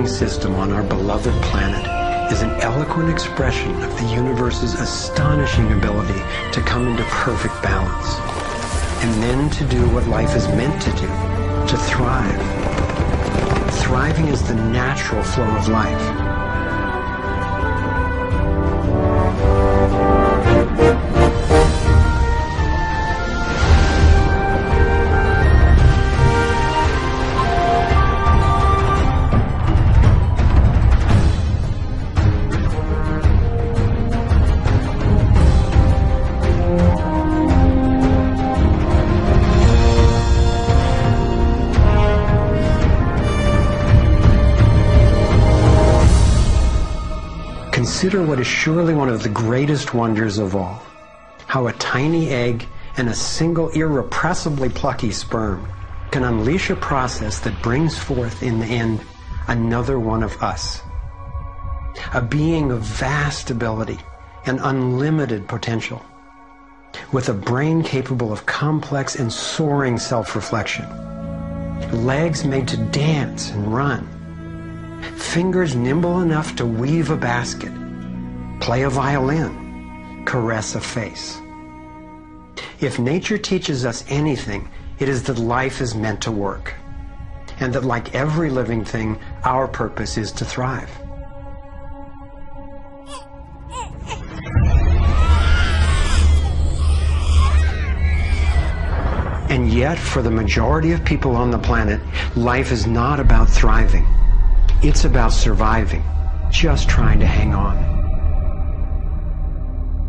living system on our beloved planet is an eloquent expression of the universe's astonishing ability to come into perfect balance, and then to do what life is meant to do, to thrive. Thriving is the natural flow of life. Consider what is surely one of the greatest wonders of all, how a tiny egg and a single irrepressibly plucky sperm can unleash a process that brings forth in the end another one of us, a being of vast ability and unlimited potential, with a brain capable of complex and soaring self-reflection, legs made to dance and run, fingers nimble enough to weave a basket, play a violin, caress a face. If nature teaches us anything, it is that life is meant to work, and that like every living thing, our purpose is to thrive. And yet, for the majority of people on the planet, life is not about thriving. It's about surviving, just trying to hang on.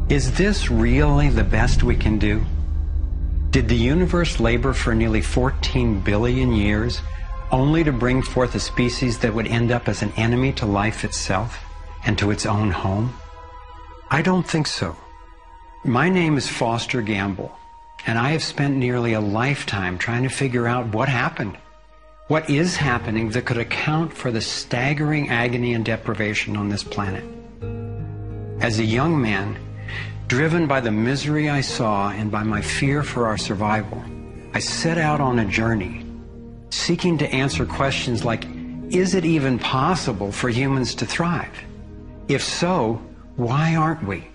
Is this really the best we can do? Did the universe labor for nearly 14 billion years only to bring forth a species that would end up as an enemy to life itself and to its own home? I don't think so. My name is Foster Gamble, and I have spent nearly a lifetime trying to figure out what happened. What is happening that could account for the staggering agony and deprivation on this planet? As a young man, driven by the misery I saw and by my fear for our survival, I set out on a journey, seeking to answer questions like, is it even possible for humans to thrive? If so, why aren't we?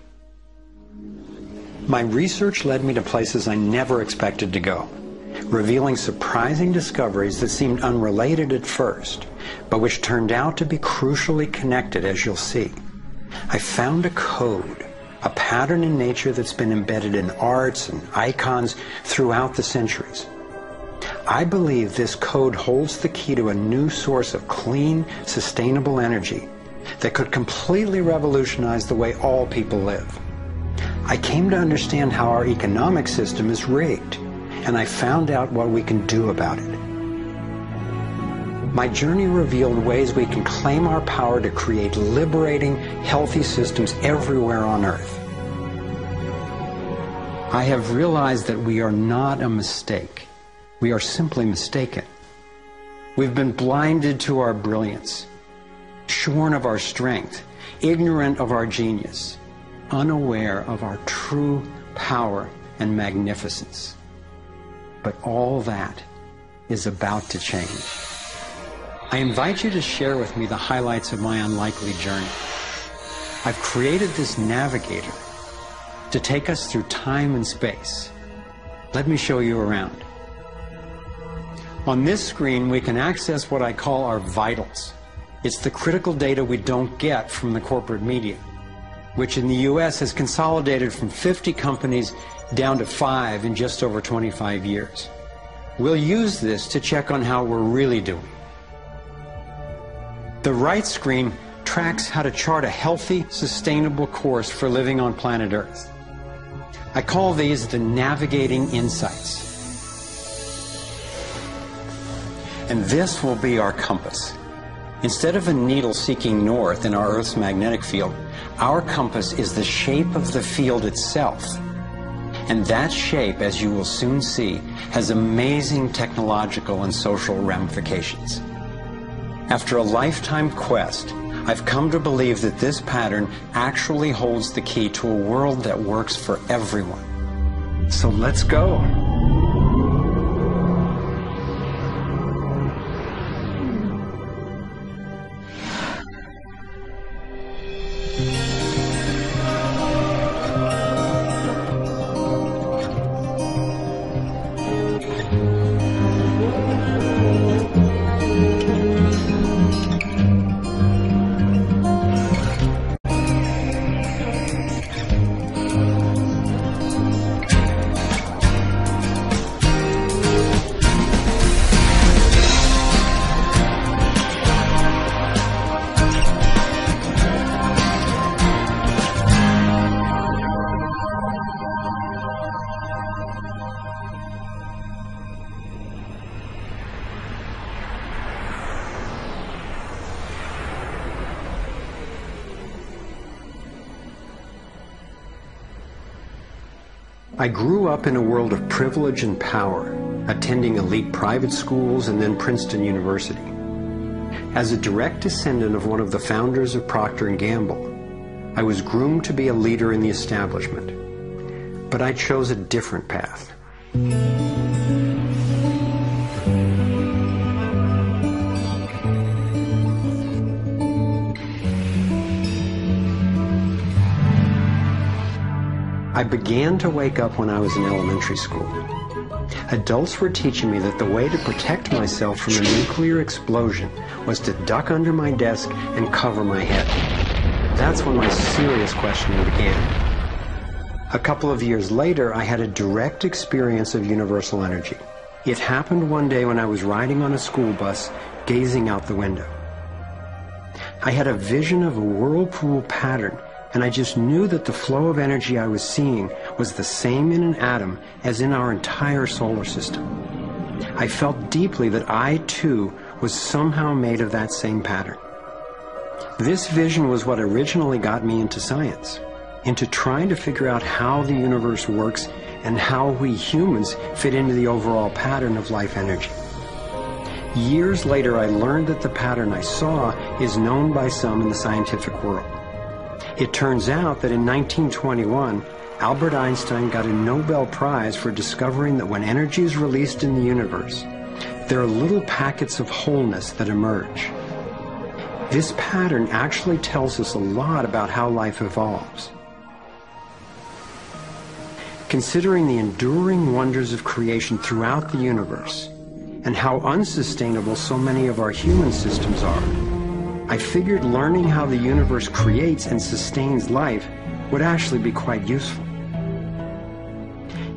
My research led me to places I never expected to go, revealing surprising discoveries that seemed unrelated at first, but which turned out to be crucially connected, as you'll see. I found a code, a pattern in nature that's been embedded in arts and icons throughout the centuries. I believe this code holds the key to a new source of clean, sustainable energy that could completely revolutionize the way all people live. I came to understand how our economic system is rigged, and I found out what we can do about it. My journey revealed ways we can claim our power to create liberating, healthy systems everywhere on Earth. I have realized that we are not a mistake. We are simply mistaken. We've been blinded to our brilliance, shorn of our strength, ignorant of our genius, unaware of our true power and magnificence. But all that is about to change. I invite you to share with me the highlights of my unlikely journey. I've created this navigator to take us through time and space. Let me show you around. On this screen, we can access what I call our vitals. It's the critical data we don't get from the corporate media, which in the US has consolidated from 50 companies down to 5 in just over 25 years. We'll use this to check on how we're really doing. The right screen tracks how to chart a healthy, sustainable course for living on planet Earth. I call these the navigating insights. And this will be our compass. Instead of a needle seeking north in our Earth's magnetic field, our compass is the shape of the field itself. And that shape, as you will soon see, has amazing technological and social ramifications. After a lifetime quest, I've come to believe that this pattern actually holds the key to a world that works for everyone. So let's go. I grew up in a world of privilege and power, attending elite private schools and then Princeton University. As a direct descendant of one of the founders of Procter & Gamble, I was groomed to be a leader in the establishment. But I chose a different path. I began to wake up when I was in elementary school. Adults were teaching me that the way to protect myself from a nuclear explosion was to duck under my desk and cover my head. That's when my serious questioning began. A couple of years later, I had a direct experience of universal energy. It happened one day when I was riding on a school bus, gazing out the window. I had a vision of a whirlpool pattern, and I just knew that the flow of energy I was seeing was the same in an atom as in our entire solar system. I felt deeply that I, too, was somehow made of that same pattern. This vision was what originally got me into science, into trying to figure out how the universe works and how we humans fit into the overall pattern of life energy. Years later, I learned that the pattern I saw is known by some in the scientific world. It turns out that in 1921, Albert Einstein got a Nobel Prize for discovering that when energy is released in the universe, there are little packets of wholeness that emerge. This pattern actually tells us a lot about how life evolves. Considering the enduring wonders of creation throughout the universe, and how unsustainable so many of our human systems are, I figured learning how the universe creates and sustains life would actually be quite useful.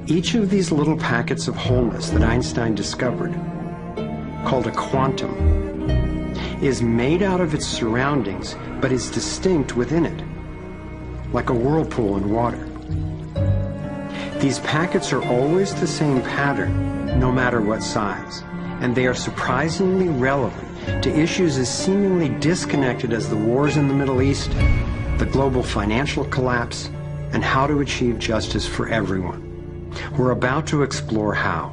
Each of these little packets of wholeness that Einstein discovered, called a quantum, is made out of its surroundings, but is distinct within it, like a whirlpool in water. These packets are always the same pattern, no matter what size, and they are surprisingly relevant to issues as seemingly disconnected as the wars in the Middle East, the global financial collapse, and how to achieve justice for everyone. We're about to explore how.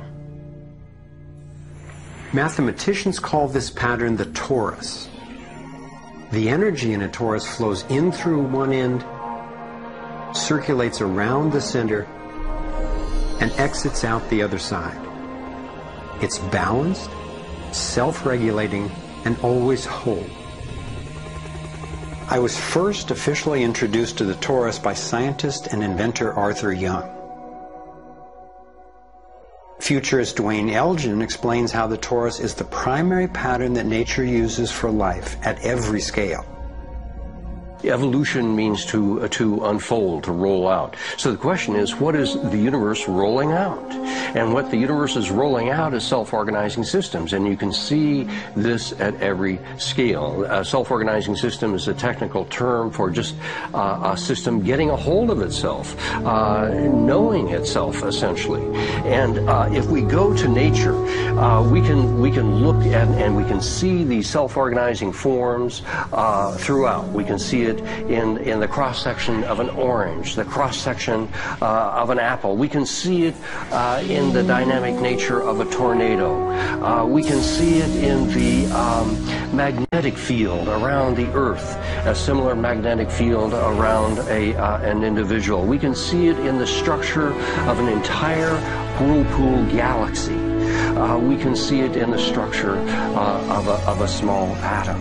Mathematicians call this pattern the torus. The energy in a torus flows in through one end, circulates around the center, and exits out the other side. It's balanced, self-regulating, and always whole. I was first officially introduced to the torus by scientist and inventor Arthur Young. Futurist Dwayne Elgin explains how the torus is the primary pattern that nature uses for life at every scale. Evolution means to unfold, to roll out. So the question is, what is the universe rolling out? And what the universe is rolling out is self-organizing systems, and you can see this at every scale. A self-organizing system is a technical term for just a system getting a hold of itself, knowing itself, essentially. And if we go to nature, we can look at and we can see these self-organizing forms throughout. We can see it in the cross-section of an orange, the cross-section of an apple. We can see it in the dynamic nature of a tornado. We can see it in the magnetic field around the Earth, a similar magnetic field around an individual. We can see it in the structure of an entire whirlpool galaxy. We can see it in the structure of a small atom.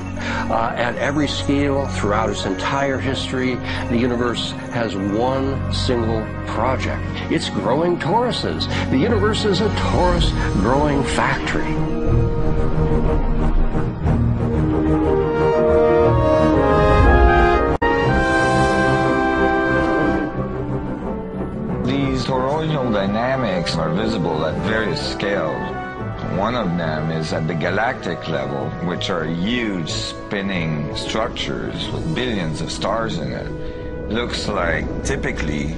At every scale, throughout its entire history, the universe has one single project. It's growing toruses. The universe is a torus growing factory. These toroidal dynamics are visible at various scales. One of them is at the galactic level, which are huge spinning structures with billions of stars in it. Looks like typically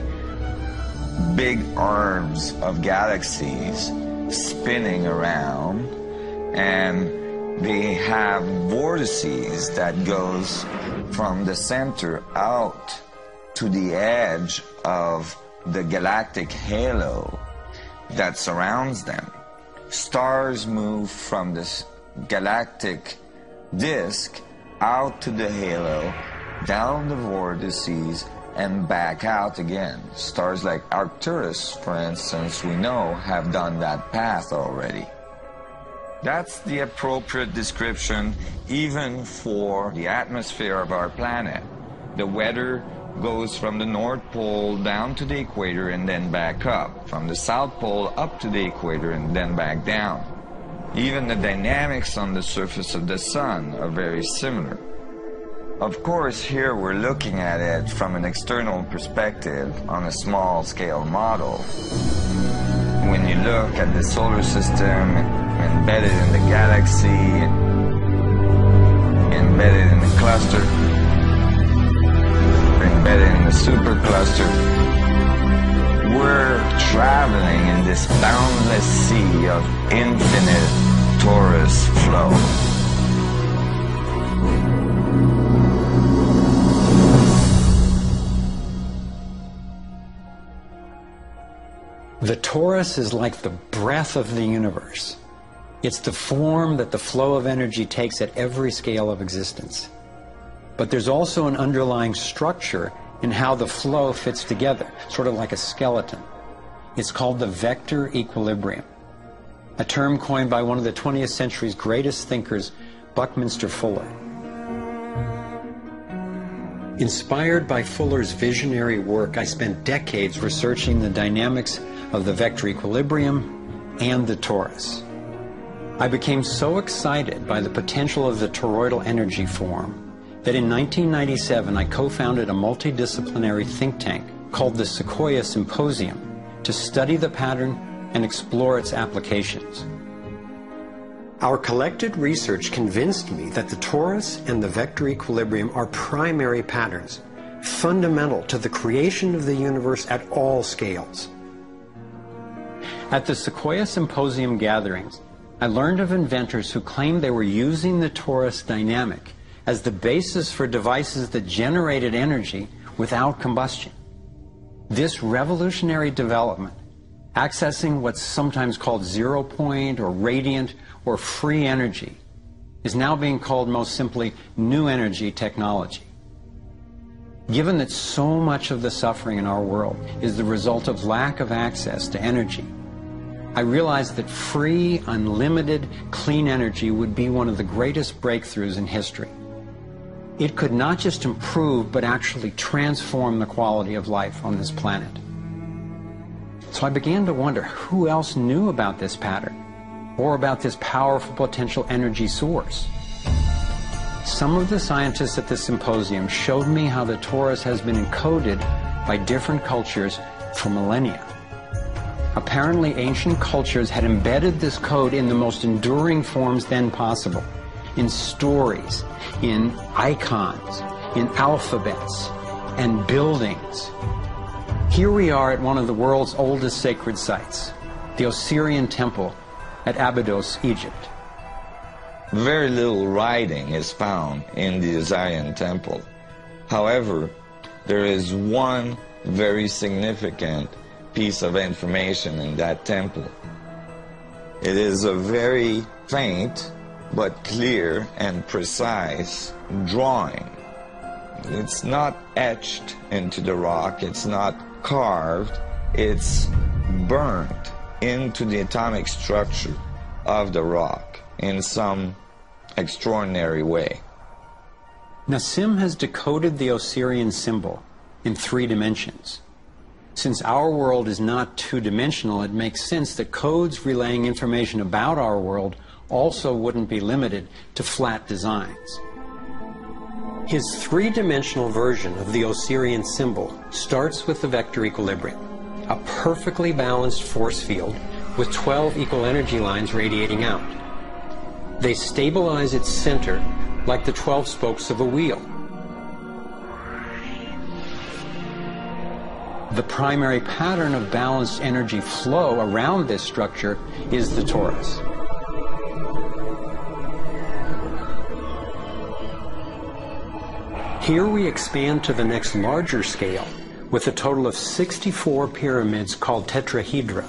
big arms of galaxies spinning around, and they have vortices that goes from the center out to the edge of the galactic halo that surrounds them. Stars move from this galactic disk out to the halo, down the vortices, and back out again. Stars like Arcturus, for instance, we know have done that path already. That's the appropriate description even for the atmosphere of our planet. The weather goes from the North Pole down to the equator and then back up, from the South Pole up to the equator and then back down. Even the dynamics on the surface of the sun are very similar. Of course, here we're looking at it from an external perspective on a small scale model. When you look at the solar system embedded in the galaxy, embedded in the cluster, embedded in the supercluster, we're traveling in this boundless sea of infinite torus flow. The torus is like the breath of the universe. It's the form that the flow of energy takes at every scale of existence. But there's also an underlying structure in how the flow fits together, sort of like a skeleton. It's called the vector equilibrium, a term coined by one of the 20th century's greatest thinkers, Buckminster Fuller. Inspired by Fuller's visionary work, I spent decades researching the dynamics of the vector equilibrium and the torus. I became so excited by the potential of the toroidal energy form that in 1997 I co-founded a multidisciplinary think tank called the Sequoia Symposium to study the pattern and explore its applications. Our collected research convinced me that the torus and the vector equilibrium are primary patterns, fundamental to the creation of the universe at all scales. At the Sequoia Symposium gatherings, I learned of inventors who claimed they were using the torus dynamic as the basis for devices that generated energy without combustion. This revolutionary development, accessing what's sometimes called zero point or radiant or free energy, is now being called most simply new energy technology. Given that so much of the suffering in our world is the result of lack of access to energy, I realized that free, unlimited, clean energy would be one of the greatest breakthroughs in history. It could not just improve, but actually transform the quality of life on this planet. So I began to wonder who else knew about this pattern, or about this powerful potential energy source. Some of the scientists at the symposium showed me how the torus has been encoded by different cultures for millennia. Apparently, ancient cultures had embedded this code in the most enduring forms then possible, in stories, in icons, in alphabets, and buildings. Here we are at one of the world's oldest sacred sites, the Osirian Temple at Abydos, Egypt. Very little writing is found in the Osirian Temple. However, there is one very significant piece of information in that temple. It is a very faint but clear and precise drawing. It's not etched into the rock, it's not carved, it's burnt into the atomic structure of the rock in some extraordinary way. Nassim has decoded the Osirian symbol in 3 dimensions. Since our world is not two-dimensional, it makes sense that codes relaying information about our world also wouldn't be limited to flat designs. His 3-dimensional version of the Osirian symbol starts with the vector equilibrium, a perfectly balanced force field with 12 equal energy lines radiating out. They stabilize its center like the 12 spokes of a wheel. The primary pattern of balanced energy flow around this structure is the torus. Here we expand to the next larger scale, with a total of 64 pyramids called tetrahedra.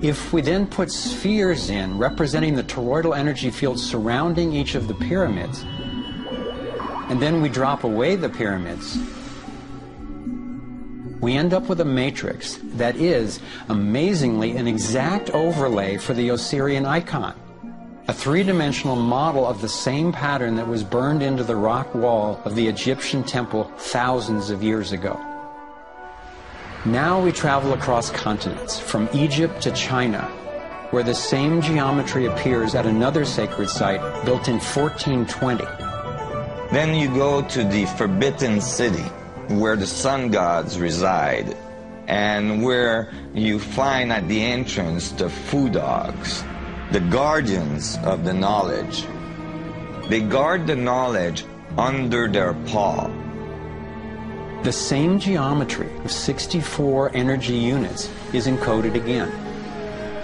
If we then put spheres in, representing the toroidal energy field surrounding each of the pyramids, and then we drop away the pyramids, we end up with a matrix that is, amazingly, an exact overlay for the Osirian icon, a three-dimensional model of the same pattern that was burned into the rock wall of the Egyptian temple thousands of years ago. Now we travel across continents, from Egypt to China, where the same geometry appears at another sacred site built in 1420. Then you go to the Forbidden City, where the sun gods reside, and where you find at the entrance the food dogs, the guardians of the knowledge. They guard the knowledge under their paw. The same geometry of 64 energy units is encoded again.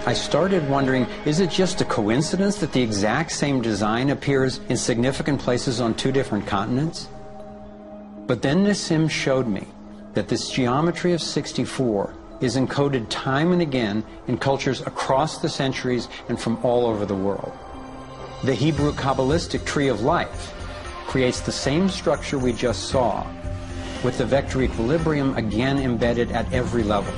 I started wondering, is it just a coincidence that the exact same design appears in significant places on two different continents? But then Nassim showed me that this geometry of 64 is encoded time and again in cultures across the centuries and from all over the world. The Hebrew Kabbalistic tree of life creates the same structure we just saw, with the vector equilibrium again embedded at every level.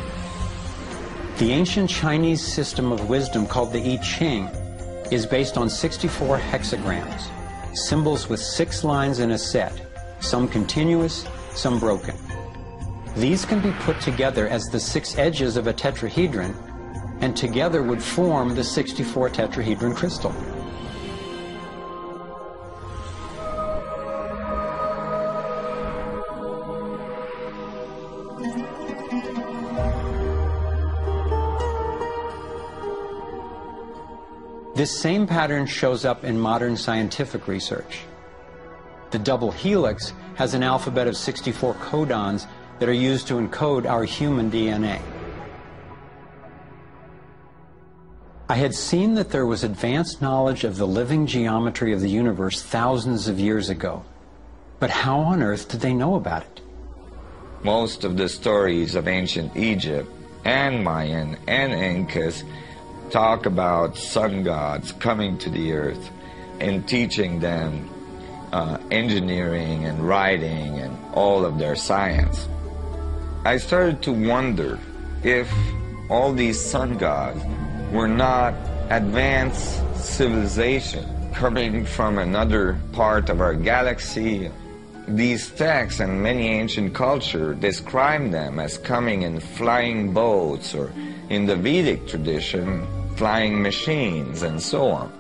The ancient Chinese system of wisdom called the I Ching is based on 64 hexagrams, symbols with 6 lines in a set, some continuous, some broken. These can be put together as the 6 edges of a tetrahedron, and together would form the 64 tetrahedron crystal. This same pattern shows up in modern scientific research. The double helix has an alphabet of 64 codons that are used to encode our human DNA. I had seen that there was advanced knowledge of the living geometry of the universe thousands of years ago, but how on earth did they know about it? Most of the stories of ancient Egypt and Mayan and Incas talk about sun gods coming to the earth and teaching them engineering and writing and all of their science. I started to wonder if all these sun gods were not advanced civilization coming from another part of our galaxy. These texts and many ancient cultures describe them as coming in flying boats, or in the Vedic tradition, flying machines, and so on.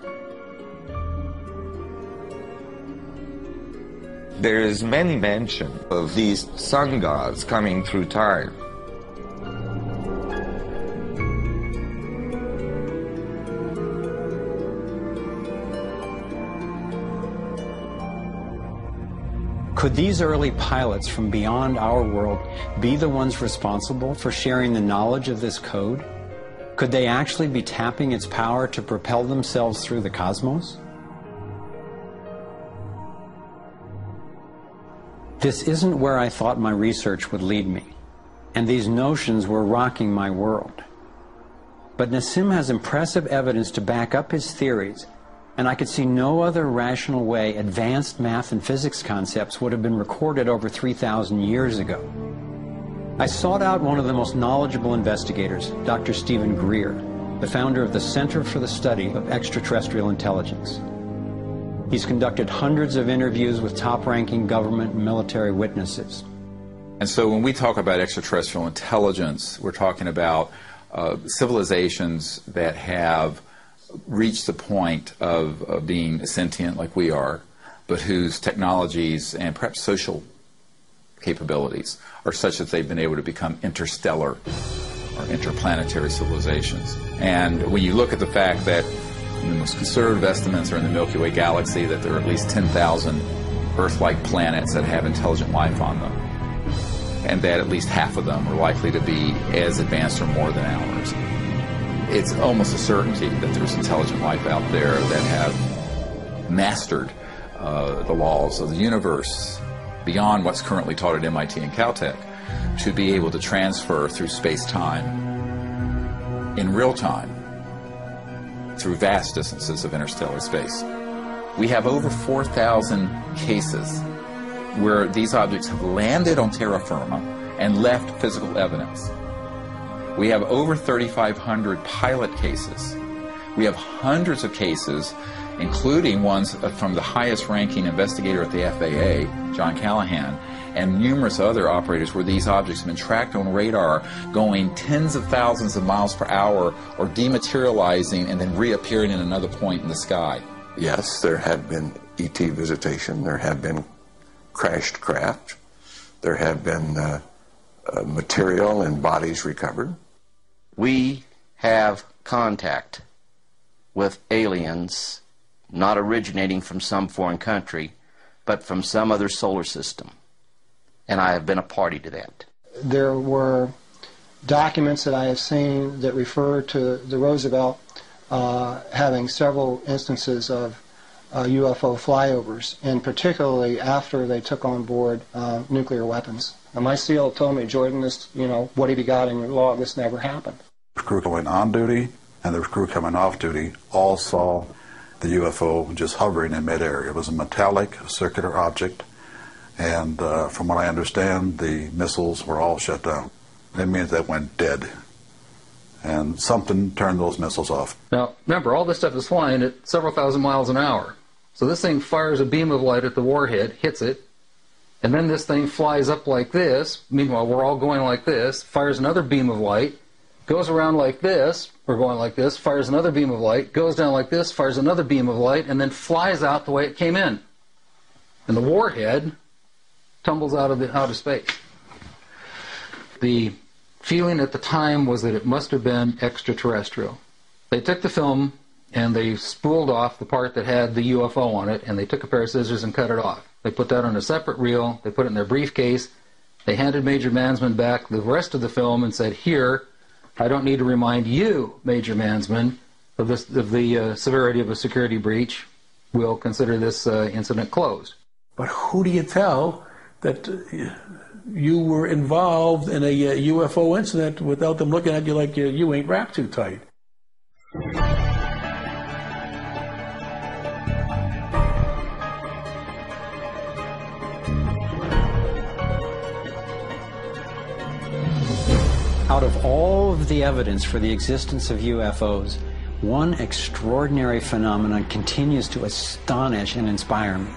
There is many mention of these sun gods coming through time. Could these early pilots from beyond our world be the ones responsible for sharing the knowledge of this code? Could they actually be tapping its power to propel themselves through the cosmos? This isn't where I thought my research would lead me, and these notions were rocking my world. But Nassim has impressive evidence to back up his theories, and I could see no other rational way advanced math and physics concepts would have been recorded over 3,000 years ago. I sought out one of the most knowledgeable investigators, Dr. Stephen Greer, the founder of the Center for the Study of Extraterrestrial Intelligence. He's conducted hundreds of interviews with top-ranking government and military witnesses. And so when we talk about extraterrestrial intelligence, we're talking about civilizations that have reached the point of being sentient like we are, but whose technologies and perhaps social capabilities are such that they've been able to become interstellar or interplanetary civilizations. And when you look at the fact that the most conservative estimates are in the Milky Way galaxy that there are at least 10,000 Earth-like planets that have intelligent life on them, and that at least half of them are likely to be as advanced or more than ours, it's almost a certainty that there's intelligent life out there that have mastered the laws of the universe beyond what's currently taught at MIT and Caltech, to be able to transfer through space-time in real time through vast distances of interstellar space. We have over 4,000 cases where these objects have landed on terra firma and left physical evidence. We have over 3,500 pilot cases. We have hundreds of cases, including ones from the highest ranking investigator at the FAA, John Callahan, and numerous other operators where these objects have been tracked on radar going tens of thousands of miles per hour or dematerializing and then reappearing in another point in the sky. Yes, there have been ET visitation, there have been crashed craft, there have been material and bodies recovered. We have contact with aliens not originating from some foreign country, but from some other solar system. And I have been a party to that. There were documents that I have seen that refer to the Roosevelt having several instances of UFO flyovers, and particularly after they took on board nuclear weapons. And my SEAL told me, Jordan, this, what have you got in your log? This never happened. The crew going on duty and the crew coming off duty all saw the UFO just hovering in midair. It was a metallic, circular object, and from what I understand, the missiles were all shut down. That means they went dead, and something turned those missiles off. Now, remember, all this stuff is flying at several thousand miles an hour. So this thing fires a beam of light at the warhead, hits it, and then this thing flies up like this. Meanwhile, we're all going like this, fires another beam of light, goes around like this, we're going like this, fires another beam of light, goes down like this, fires another beam of light, and then flies out the way it came in. And the warhead tumbles out of outer space. The feeling at the time was that it must have been extraterrestrial. They took the film and they spooled off the part that had the UFO on it, and they took a pair of scissors and cut it off. They put that on a separate reel, they put it in their briefcase, they handed Major Mansman back the rest of the film and said, here, I don't need to remind you, Major Mansman, of the severity of a security breach. We'll consider this incident closed. But who do you tell that you were involved in a UFO incident without them looking at you like you ain't wrapped too tight? Out of all of the evidence for the existence of UFOs, one extraordinary phenomenon continues to astonish and inspire me.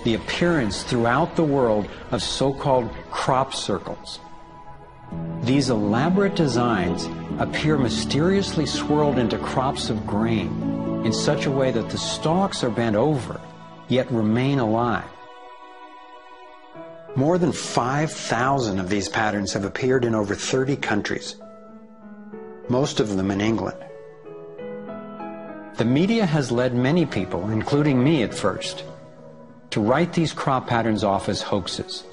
The appearance throughout the world of so-called crop circles. These elaborate designs appear mysteriously swirled into crops of grain in such a way that the stalks are bent over, yet remain alive. More than 5,000 of these patterns have appeared in over 30 countries, most of them in England. The media has led many people, including me at first, to write these crop patterns off as hoaxes,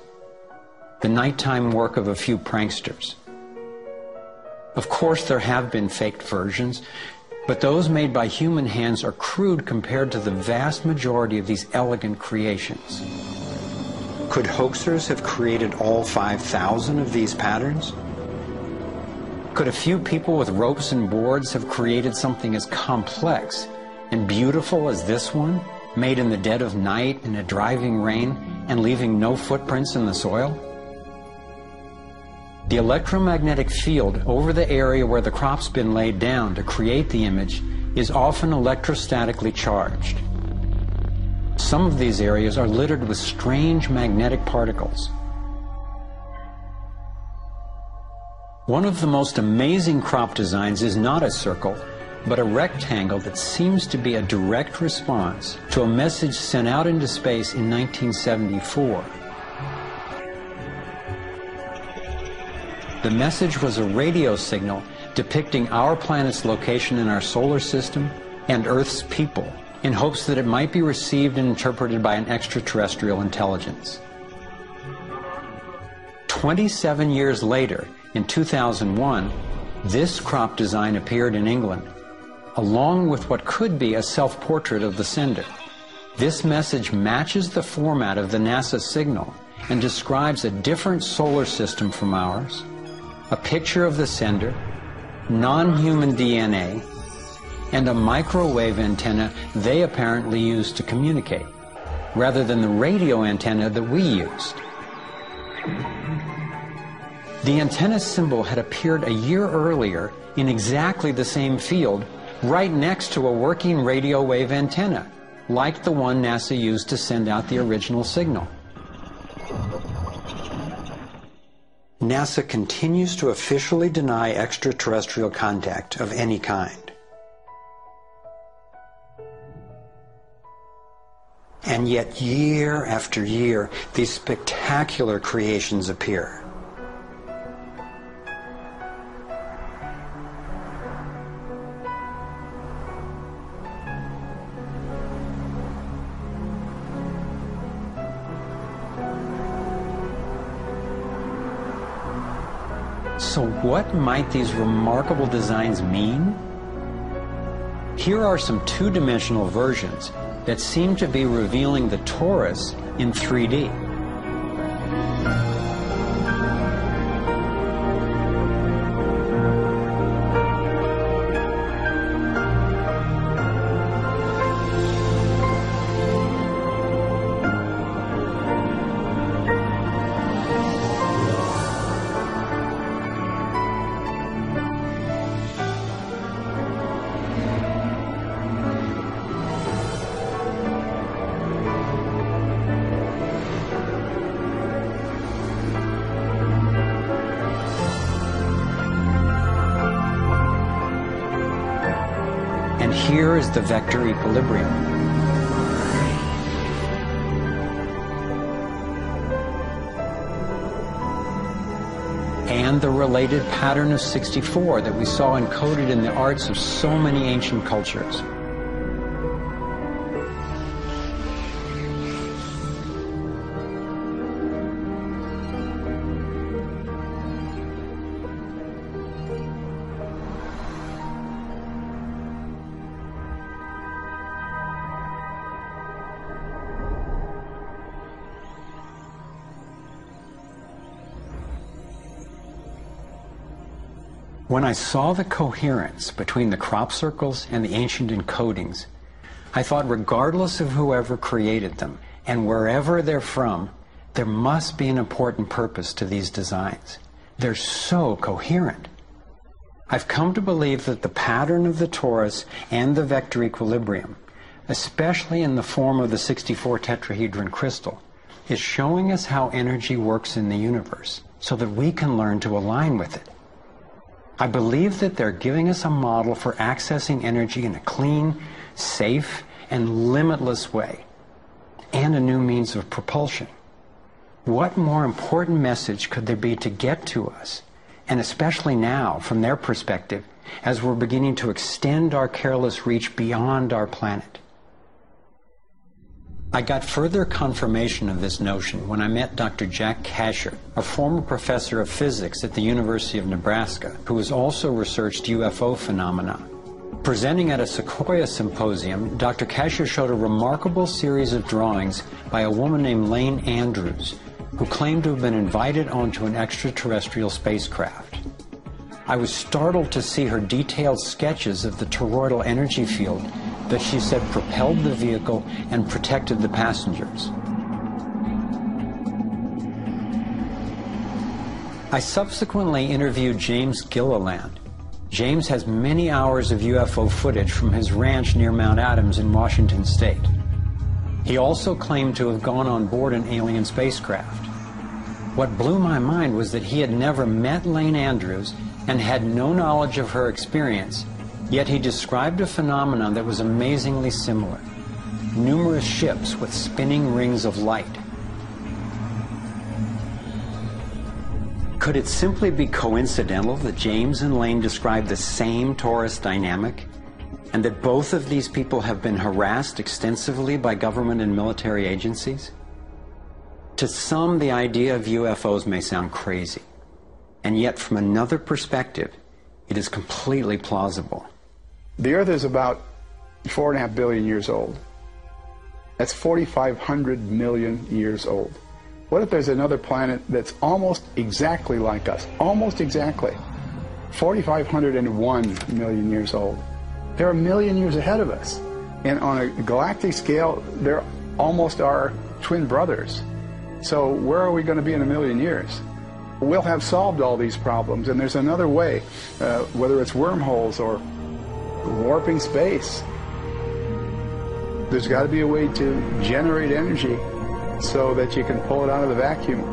the nighttime work of a few pranksters. Of course, there have been faked versions, but those made by human hands are crude compared to the vast majority of these elegant creations. Could hoaxers have created all 5,000 of these patterns? Could a few people with ropes and boards have created something as complex and beautiful as this one, made in the dead of night in a driving rain and leaving no footprints in the soil? The electromagnetic field over the area where the crop's been laid down to create the image is often electrostatically charged. Some of these areas are littered with strange magnetic particles. One of the most amazing crop designs is not a circle, but a rectangle that seems to be a direct response to a message sent out into space in 1974. The message was a radio signal depicting our planet's location in our solar system and Earth's people, in hopes that it might be received and interpreted by an extraterrestrial intelligence. 27 years later, in 2001, this crop design appeared in England, along with what could be a self-portrait of the sender. This message matches the format of the NASA signal and describes a different solar system from ours, a picture of the sender, non-human DNA, and a microwave antenna they apparently used to communicate, rather than the radio antenna that we used. The antenna symbol had appeared a year earlier in exactly the same field, right next to a working radio wave antenna, like the one NASA used to send out the original signal. NASA continues to officially deny extraterrestrial contact of any kind. And yet, year after year, these spectacular creations appear. So what might these remarkable designs mean? Here are some two-dimensional versions that seem to be revealing the torus in 3D. And here is the vector equilibrium. And the related pattern of 64 that we saw encoded in the arts of so many ancient cultures. When I saw the coherence between the crop circles and the ancient encodings, I thought regardless of whoever created them and wherever they're from, there must be an important purpose to these designs. They're so coherent. I've come to believe that the pattern of the torus and the vector equilibrium, especially in the form of the 64 tetrahedron crystal, is showing us how energy works in the universe so that we can learn to align with it. I believe that they're giving us a model for accessing energy in a clean, safe, and limitless way, and a new means of propulsion. What more important message could there be to get to us, and especially now, from their perspective, as we're beginning to extend our careless reach beyond our planet? I got further confirmation of this notion when I met Dr. Jack Kasher, a former professor of physics at the University of Nebraska, who has also researched UFO phenomena. Presenting at a Sequoia symposium, Dr. Kasher showed a remarkable series of drawings by a woman named Lane Andrews, who claimed to have been invited onto an extraterrestrial spacecraft. I was startled to see her detailed sketches of the toroidal energy field that she said propelled the vehicle and protected the passengers. I subsequently interviewed James Gilliland. James has many hours of UFO footage from his ranch near Mount Adams in Washington State. He also claimed to have gone on board an alien spacecraft. What blew my mind was that he had never met Lane Andrews and had no knowledge of her experience, yet he described a phenomenon that was amazingly similar: numerous ships with spinning rings of light. Could it simply be coincidental that James and Lane described the same torus dynamic, and that both of these people have been harassed extensively by government and military agencies? To some, the idea of UFOs may sound crazy, and yet from another perspective, it is completely plausible. The Earth is about 4.5 billion years old. That's 4,500 million years old. What if there's another planet that's almost exactly like us? Almost exactly. 4,501 million years old. They're a million years ahead of us. And on a galactic scale, they're almost our twin brothers. So where are we going to be in a million years? We'll have solved all these problems, and there's another way, whether it's wormholes or warping space. There's got to be a way to generate energy so that you can pull it out of the vacuum.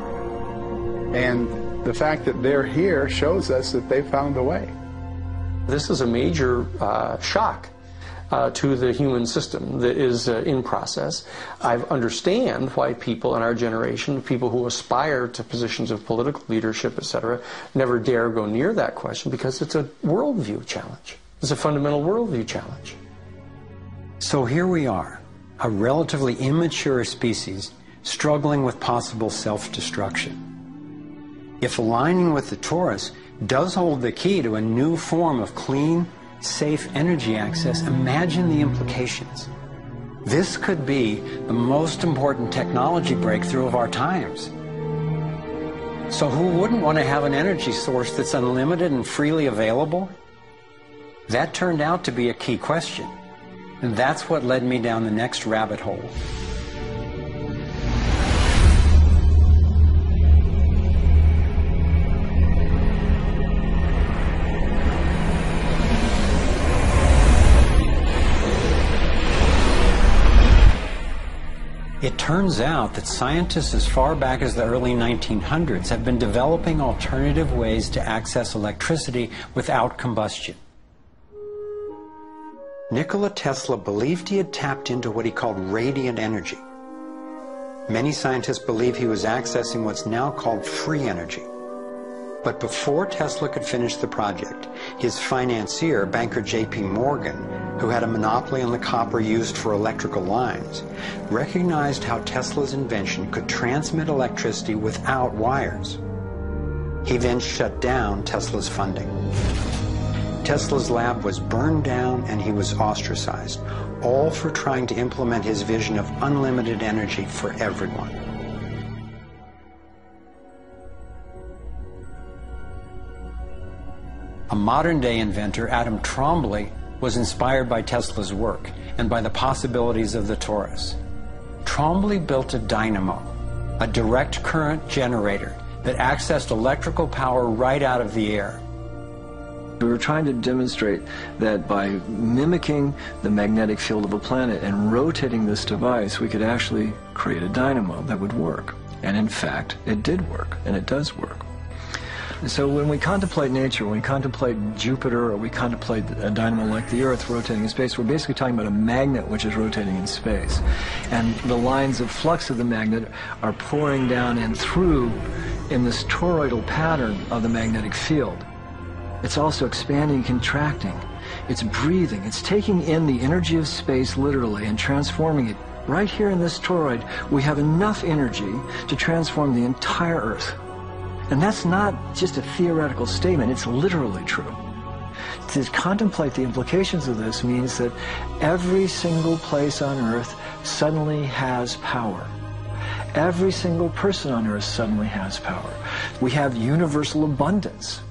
And the fact that they're here shows us that they found a way. This is a major shock to the human system that is in process. I understand why people in our generation, people who aspire to positions of political leadership, etc., never dare go near that question, because it's a worldview challenge. It's a fundamental worldview challenge. So here we are, a relatively immature species struggling with possible self-destruction. If aligning with the torus does hold the key to a new form of clean, safe energy access, imagine the implications. This could be the most important technology breakthrough of our times. So who wouldn't want to have an energy source that's unlimited and freely available? That turned out to be a key question, and that's what led me down the next rabbit hole. It turns out that scientists as far back as the early 1900s have been developing alternative ways to access electricity without combustion. Nikola Tesla believed he had tapped into what he called radiant energy. Many scientists believe he was accessing what's now called free energy. But before Tesla could finish the project, his financier, banker J.P. Morgan, who had a monopoly on the copper used for electrical lines, recognized how Tesla's invention could transmit electricity without wires. He then shut down Tesla's funding. Tesla's lab was burned down and he was ostracized, all for trying to implement his vision of unlimited energy for everyone. A modern-day inventor, Adam Trombley, was inspired by Tesla's work and by the possibilities of the torus. Trombley built a dynamo, a direct current generator that accessed electrical power right out of the air. We were trying to demonstrate that by mimicking the magnetic field of a planet and rotating this device, we could actually create a dynamo that would work. And in fact, it did work, and it does work. So when we contemplate nature, when we contemplate Jupiter, or we contemplate a dynamo like the Earth rotating in space, we're basically talking about a magnet which is rotating in space. And the lines of flux of the magnet are pouring down and through in this toroidal pattern of the magnetic field. It's also expanding and contracting. It's breathing. It's taking in the energy of space literally and transforming it. Right here in this toroid, we have enough energy to transform the entire Earth. And that's not just a theoretical statement, it's literally true. To contemplate the implications of this means that every single place on Earth suddenly has power. Every single person on Earth suddenly has power. We have universal abundance.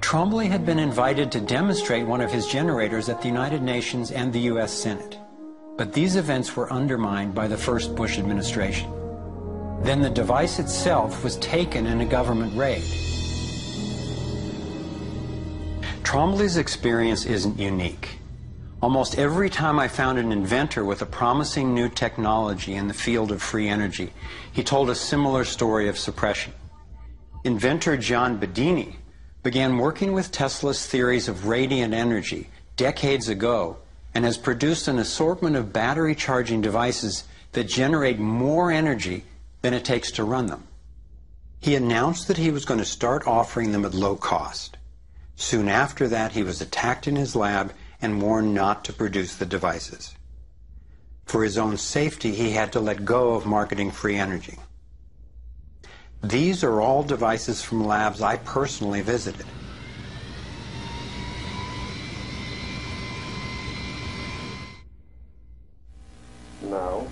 Trombley had been invited to demonstrate one of his generators at the United Nations and the U.S. Senate. But these events were undermined by the first Bush administration. Then the device itself was taken in a government raid. Trombley's experience isn't unique. Almost every time I found an inventor with a promising new technology in the field of free energy, he told a similar story of suppression. Inventor John Bedini began working with Tesla's theories of radiant energy decades ago and has produced an assortment of battery charging devices that generate more energy than it takes to run them. He announced that he was going to start offering them at low cost. Soon after that, he was attacked in his lab and warned not to produce the devices. For his own safety, he had to let go of marketing free energy. These are all devices from labs I personally visited. Now,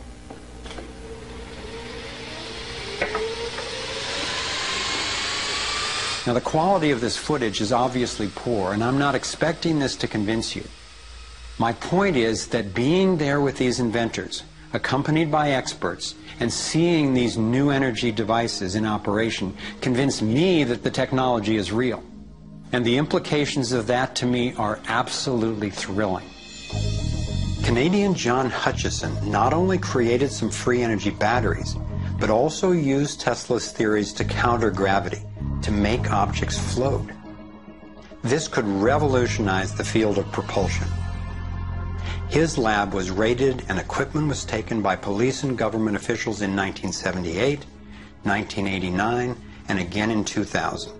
Now, the quality of this footage is obviously poor, and I'm not expecting this to convince you. My point is that being there with these inventors, accompanied by experts, and seeing these new energy devices in operation convinced me that the technology is real. And the implications of that to me are absolutely thrilling. Canadian John Hutchison not only created some free energy batteries, but also used Tesla's theories to counter gravity, to make objects float. This could revolutionize the field of propulsion. His lab was raided and equipment was taken by police and government officials in 1978, 1989, and again in 2000.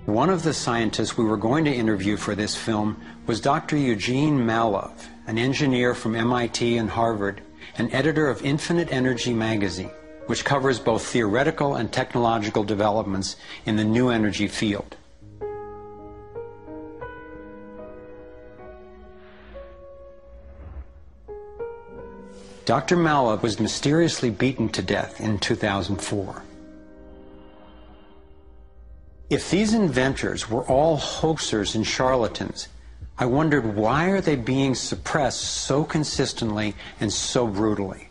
One of the scientists we were going to interview for this film was Dr. Eugene Malov, an engineer from MIT and Harvard, and editor of Infinite Energy magazine, which covers both theoretical and technological developments in the new energy field. Dr. Malov was mysteriously beaten to death in 2004. If these inventors were all hoaxers and charlatans, I wondered, why are they being suppressed so consistently and so brutally?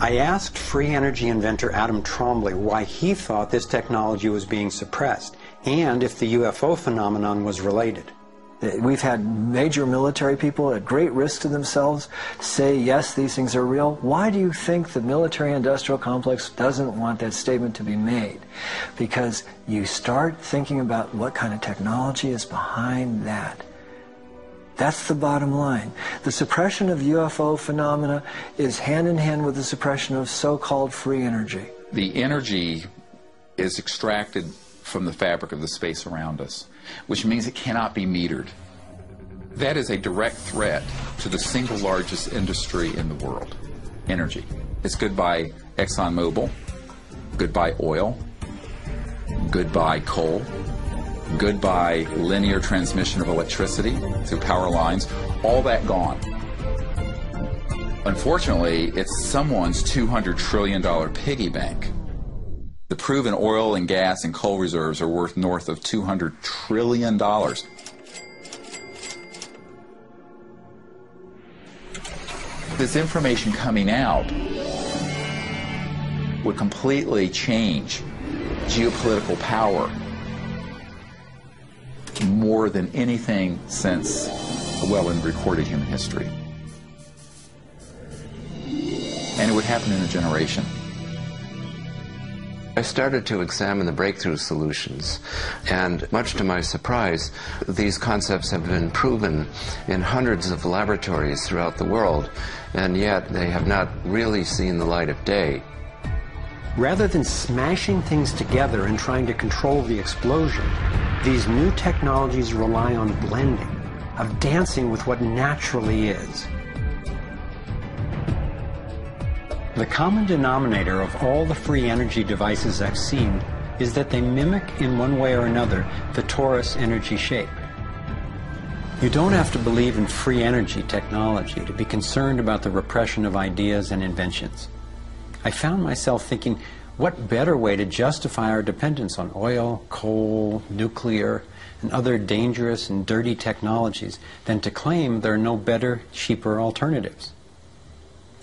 I asked free energy inventor Adam Trombley why he thought this technology was being suppressed, and if the UFO phenomenon was related. We've had major military people at great risk to themselves say, yes, these things are real. Why do you think the military-industrial complex doesn't want that statement to be made? Because you start thinking about what kind of technology is behind that. That's the bottom line. The suppression of UFO phenomena is hand in hand with the suppression of so-called free energy. The energy is extracted from the fabric of the space around us, which means it cannot be metered. That is a direct threat to the single largest industry in the world, energy. It's goodbye ExxonMobil, goodbye oil, goodbye coal, goodbye linear transmission of electricity through power lines, all that gone. Unfortunately, it's someone's $200 trillion piggy bank. The proven oil and gas and coal reserves are worth north of $200 trillion. This information coming out would completely change geopolitical power more than anything since, well, in recorded human history. And it would happen in a generation. I started to examine the breakthrough solutions, and much to my surprise, these concepts have been proven in hundreds of laboratories throughout the world, and yet they have not really seen the light of day. Rather than smashing things together and trying to control the explosion, these new technologies rely on blending, of dancing with what naturally is. The common denominator of all the free energy devices I've seen is that they mimic in one way or another the torus energy shape. You don't have to believe in free energy technology to be concerned about the repression of ideas and inventions. I found myself thinking, what better way to justify our dependence on oil, coal, nuclear, and other dangerous and dirty technologies than to claim there are no better, cheaper alternatives?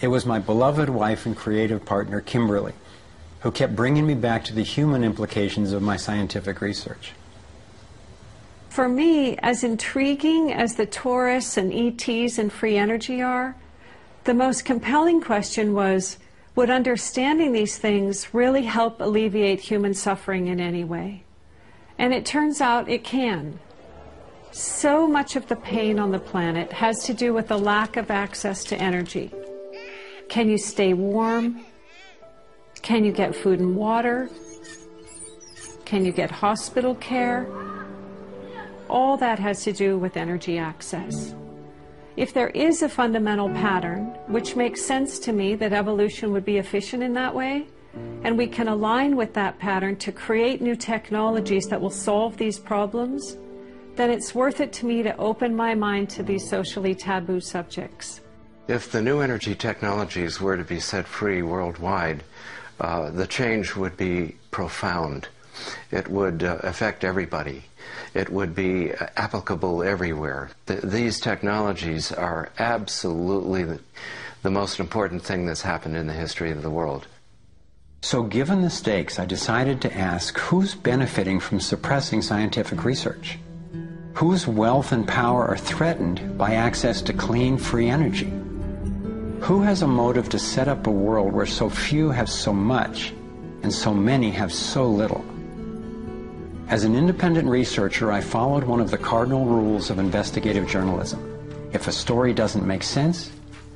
It was my beloved wife and creative partner, Kimberly, who kept bringing me back to the human implications of my scientific research. For me, as intriguing as the torus and ETs and free energy are, the most compelling question was, would understanding these things really help alleviate human suffering in any way? And it turns out it can. So much of the pain on the planet has to do with the lack of access to energy. Can you stay warm? Can you get food and water? Can you get hospital care? All that has to do with energy access. If there is a fundamental pattern, which makes sense to me that evolution would be efficient in that way, and we can align with that pattern to create new technologies that will solve these problems, then it's worth it to me to open my mind to these socially taboo subjects. If the new energy technologies were to be set free worldwide, the change would be profound. It would affect everybody. It would be applicable everywhere. These technologies are absolutely the most important thing that's happened in the history of the world. So given the stakes, I decided to ask who's benefiting from suppressing scientific research? Whose wealth and power are threatened by access to clean, free energy? Who has a motive to set up a world where so few have so much and so many have so little? As an independent researcher, I followed one of the cardinal rules of investigative journalism. If a story doesn't make sense,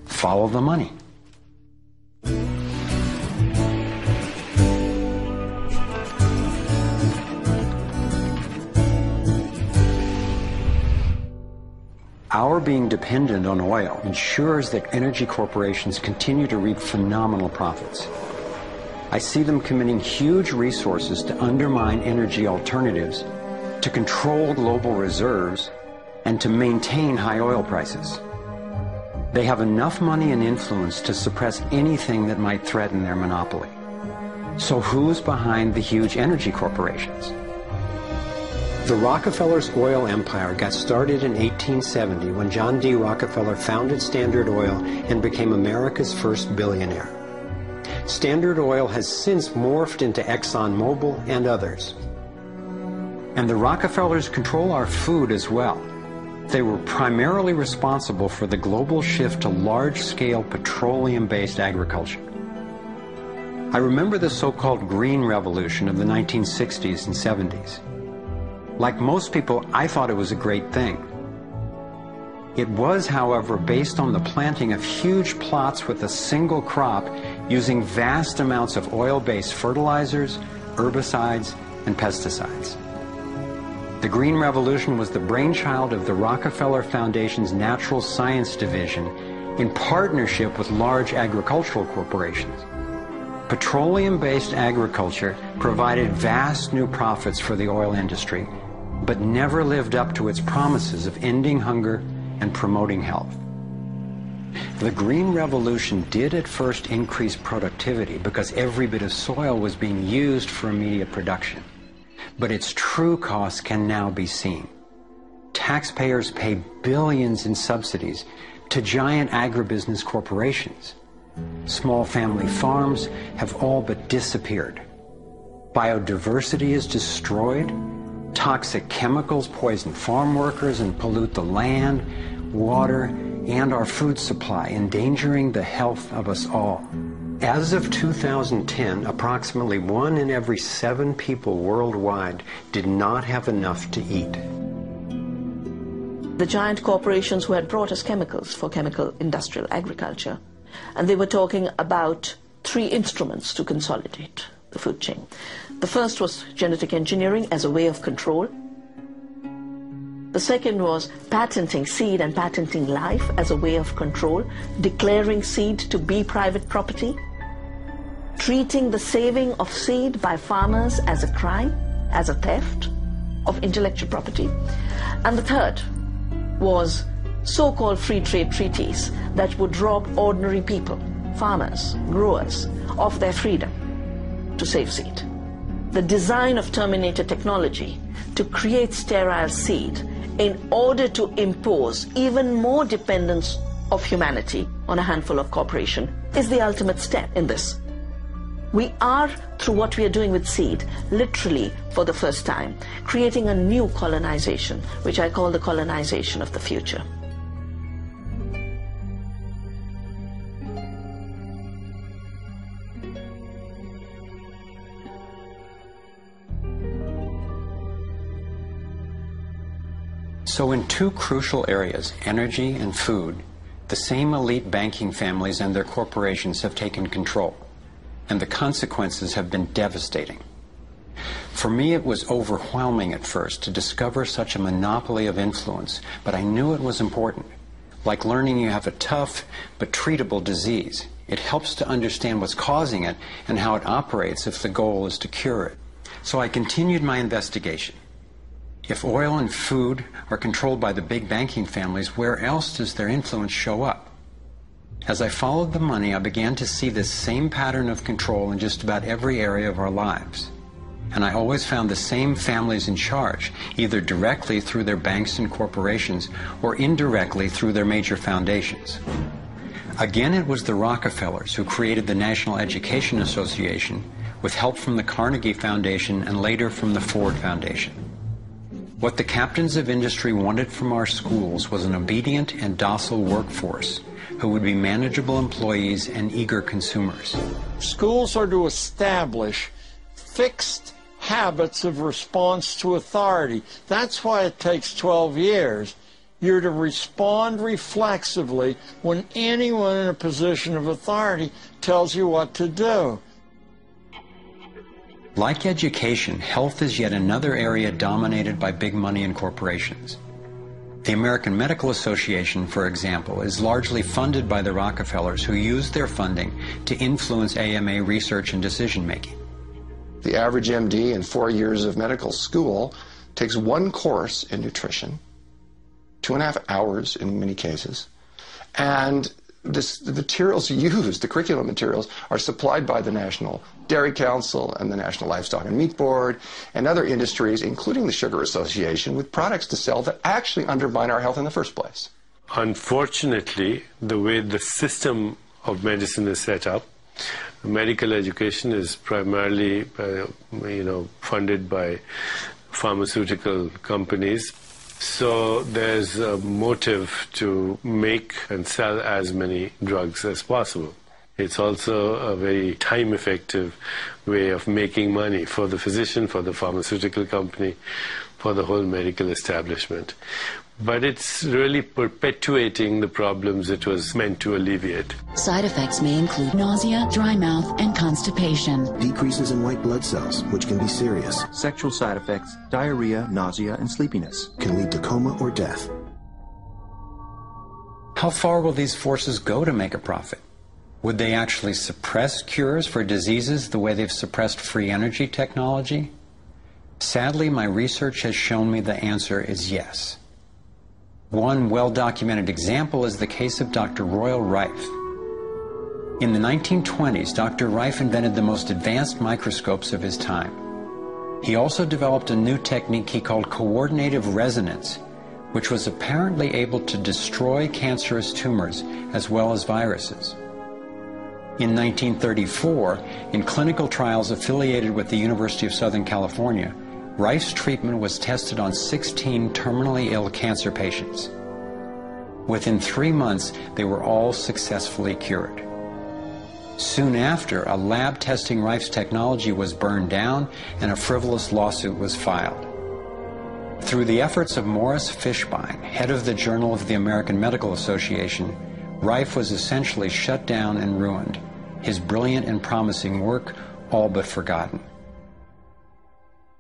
follow the money. Our being dependent on oil ensures that energy corporations continue to reap phenomenal profits. I see them committing huge resources to undermine energy alternatives, to control global reserves, and to maintain high oil prices. They have enough money and influence to suppress anything that might threaten their monopoly. So who's behind the huge energy corporations? The Rockefellers' oil empire got started in 1870 when John D. Rockefeller founded Standard Oil and became America's first billionaire. Standard Oil has since morphed into ExxonMobil and others. And the Rockefellers control our food as well. They were primarily responsible for the global shift to large-scale petroleum-based agriculture. I remember the so-called Green Revolution of the 1960s and 70s. Like most people, I thought it was a great thing. It was, however, based on the planting of huge plots with a single crop using vast amounts of oil-based fertilizers, herbicides, and pesticides. The Green Revolution was the brainchild of the Rockefeller Foundation's Natural Science Division in partnership with large agricultural corporations. Petroleum-based agriculture provided vast new profits for the oil industry, but never lived up to its promises of ending hunger and promoting health. The Green Revolution did at first increase productivity because every bit of soil was being used for immediate production. But its true costs can now be seen. Taxpayers pay billions in subsidies to giant agribusiness corporations. Small family farms have all but disappeared. Biodiversity is destroyed. Toxic chemicals poison farm workers and pollute the land, water, and our food supply, endangering the health of us all. As of 2010, approximately 1 in every 7 people worldwide did not have enough to eat. The giant corporations who had brought us chemicals for chemical industrial agriculture, and they were talking about 3 instruments to consolidate the food chain. The first was genetic engineering as a way of control. The second was patenting seed and patenting life as a way of control, declaring seed to be private property, treating the saving of seed by farmers as a crime, as a theft of intellectual property. And the third was so-called free trade treaties that would rob ordinary people, farmers, growers, of their freedom to save seed. The design of terminator technology to create sterile seed in order to impose even more dependence of humanity on a handful of corporations is the ultimate step in this. We are, through what we are doing with seed, literally for the first time, creating a new colonization, which I call the colonization of the future. So in 2 crucial areas, energy and food, the same elite banking families and their corporations have taken control, and the consequences have been devastating. For me, it was overwhelming at first to discover such a monopoly of influence, but I knew it was important. Like learning you have a tough but treatable disease. It helps to understand what's causing it and how it operates if the goal is to cure it. So I continued my investigation. If oil and food are controlled by the big banking families, where else does their influence show up? As I followed the money, I began to see this same pattern of control in just about every area of our lives. and I always found the same families in charge, either directly through their banks and corporations or indirectly through their major foundations. Again, it was the Rockefellers who created the National Education Association with help from the Carnegie Foundation and later from the Ford Foundation. What the captains of industry wanted from our schools was an obedient and docile workforce who would be manageable employees and eager consumers. Schools are to establish fixed habits of response to authority. That's why it takes 12 years. You're to respond reflexively when anyone in a position of authority tells you what to do. Like education, health is yet another area dominated by big money and corporations. The American Medical Association, for example, is largely funded by the Rockefellers, who use their funding to influence AMA research and decision-making. The average MD in 4 years of medical school takes one course in nutrition, 2.5 hours in many cases, and the materials used, the curriculum materials, are supplied by the National Dairy Council and the National Livestock and Meat Board and other industries, including the Sugar Association, with products to sell that actually undermine our health in the first place. Unfortunately, the way the system of medicine is set up, medical education is primarily funded by pharmaceutical companies. So there's a motive to make and sell as many drugs as possible. It's also a very time-effective way of making money for the physician, for the pharmaceutical company, for the whole medical establishment. But it's really perpetuating the problems it was meant to alleviate. Side effects may include nausea, dry mouth, and constipation. Decreases in white blood cells, which can be serious. Sexual side effects, diarrhea, nausea, and sleepiness. Can lead to coma or death. How far will these forces go to make a profit? Would they actually suppress cures for diseases the way they've suppressed free energy technology? Sadly, my research has shown me the answer is yes. One well-documented example is the case of Dr. Royal Rife. In the 1920s, Dr. Rife invented the most advanced microscopes of his time. He also developed a new technique he called coordinative resonance, which was apparently able to destroy cancerous tumors as well as viruses. In 1934, in clinical trials affiliated with the University of Southern California, Rife's treatment was tested on 16 terminally ill cancer patients. Within 3 months, they were all successfully cured. Soon after, a lab testing Rife's technology was burned down and a frivolous lawsuit was filed. Through the efforts of Morris Fishbein, head of the Journal of the American Medical Association, Rife was essentially shut down and ruined, his brilliant and promising work all but forgotten.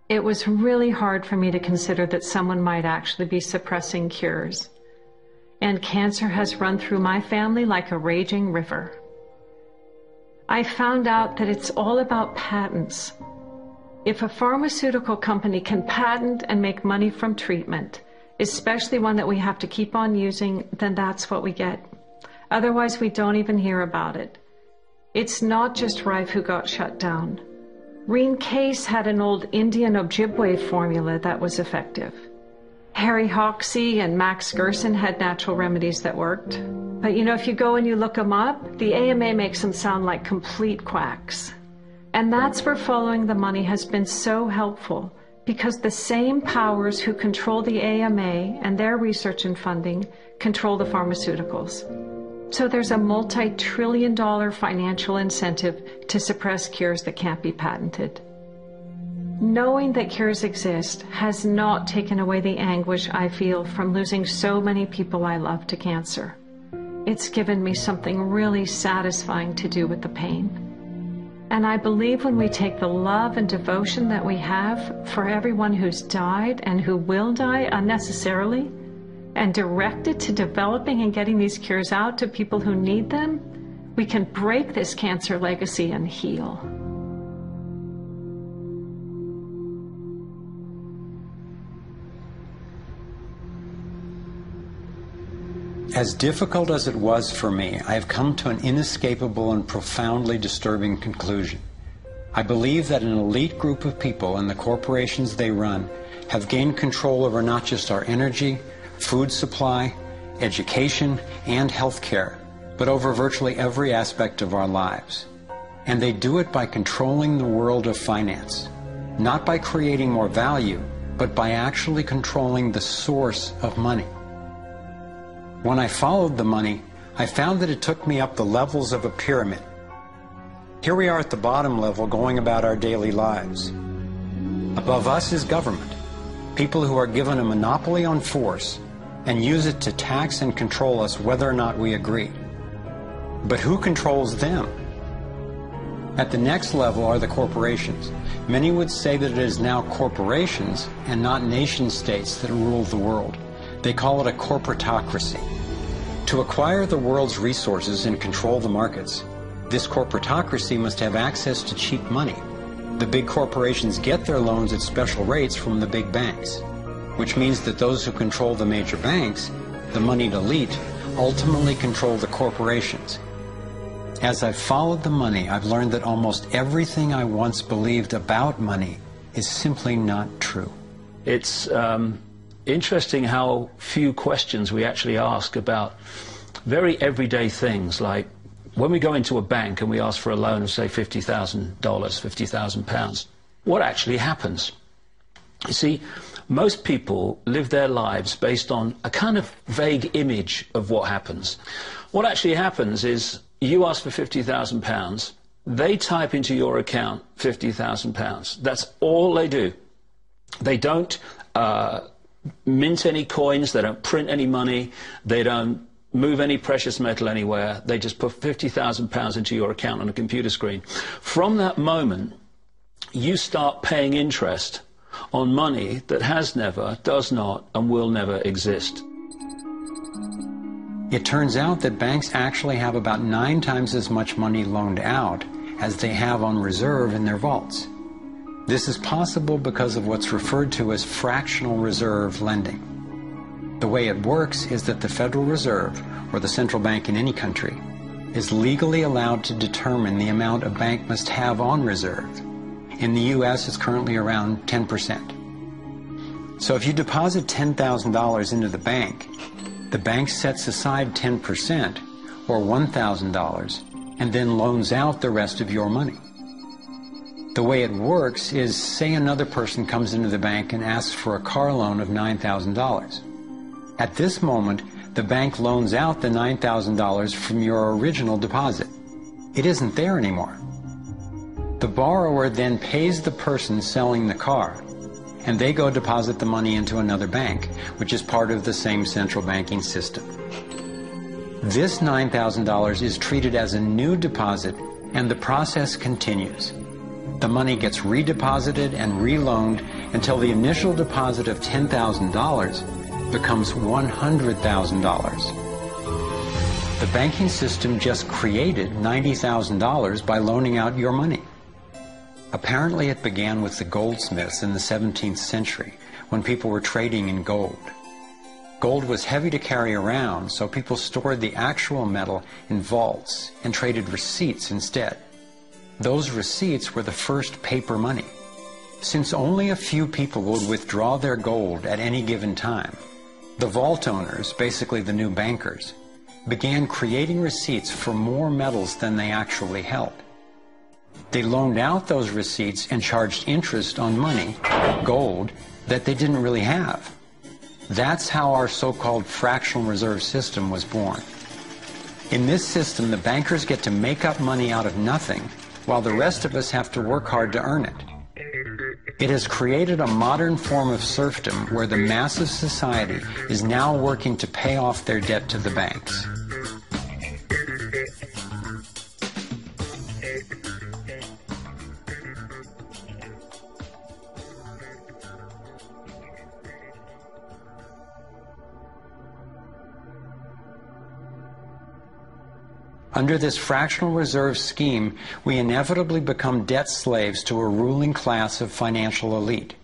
It was really hard for me to consider that someone might actually be suppressing cures. And cancer has run through my family like a raging river. I found out that it's all about patents. If a pharmaceutical company can patent and make money from treatment, especially one that we have to keep on using, then that's what we get. Otherwise, we don't even hear about it. It's not just Rife who got shut down. Reen Case had an old Indian Ojibwe formula that was effective. Harry Hoxsey and Max Gerson had natural remedies that worked. But if you go and you look them up, the AMA makes them sound like complete quacks. And that's where following the money has been so helpful, because the same powers who control the AMA and their research and funding control the pharmaceuticals. So there's a multi-trillion-dollar financial incentive to suppress cures that can't be patented. Knowing that cures exist has not taken away the anguish I feel from losing so many people I love to cancer. It's given me something really satisfying to do with the pain. And I believe when we take the love and devotion that we have for everyone who's died and who will die unnecessarily, and direct it to developing and getting these cures out to people who need them, we can break this cancer legacy and heal. As difficult as it was for me, I have come to an inescapable and profoundly disturbing conclusion. I believe that an elite group of people and the corporations they run have gained control over not just our energy, food supply, education, and health care, but over virtually every aspect of our lives. And they do it by controlling the world of finance, not by creating more value, but by actually controlling the source of money. When I followed the money, I found that it took me up the levels of a pyramid. Here we are at the bottom level going about our daily lives. Above us is government, people who are given a monopoly on force and use it to tax and control us whether or not we agree. But who controls them? At the next level are the corporations. Many would say that it is now corporations and not nation states that rule the world. They call it a corporatocracy. To acquire the world's resources and control the markets, this corporatocracy must have access to cheap money. The big corporations get their loans at special rates from the big banks, which means that those who control the major banks, the moneyed elite, ultimately control the corporations. As I've followed the money, I've learned that almost everything I once believed about money is simply not true. It's interesting how few questions we actually ask about very everyday things, like when we go into a bank and we ask for a loan of, say, $50,000, £50,000, what actually happens? You see, most people live their lives based on a kind of vague image of what happens. What actually happens is you ask for £50,000, they type into your account £50,000. That's all they do. They don't mint any coins, they don't print any money, they don't move any precious metal anywhere. They just put £50,000 into your account on a computer screen. From that moment, you start paying interest on money that has never, does not, and will never exist. It turns out that banks actually have about 9 times as much money loaned out as they have on reserve in their vaults. This is possible because of what's referred to as fractional reserve lending. The way it works is that the Federal Reserve, or the central bank in any country, is legally allowed to determine the amount a bank must have on reserve. In the U.S., it's currently around 10%. So if you deposit $10,000 into the bank sets aside 10%, or $1,000, and then loans out the rest of your money. The way it works is, say another person comes into the bank and asks for a car loan of $9,000. At this moment, the bank loans out the $9,000 from your original deposit. It isn't there anymore. The borrower then pays the person selling the car, and they go deposit the money into another bank, which is part of the same central banking system. This $9,000 is treated as a new deposit, and the process continues. The money gets redeposited and reloaned until the initial deposit of $10,000 becomes $100,000. The banking system just created $90,000 by loaning out your money. Apparently it began with the goldsmiths in the 17th century, when people were trading in gold. Gold was heavy to carry around, so people stored the actual metal in vaults and traded receipts instead. Those receipts were the first paper money. Since only a few people would withdraw their gold at any given time, the vault owners, basically the new bankers, began creating receipts for more metals than they actually held. They loaned out those receipts and charged interest on money, gold, that they didn't really have. That's how our so-called fractional reserve system was born. In this system, the bankers get to make up money out of nothing, while the rest of us have to work hard to earn it. It has created a modern form of serfdom where the mass of society is now working to pay off their debt to the banks. Under this fractional reserve scheme, we inevitably become debt slaves to a ruling class of financial elite,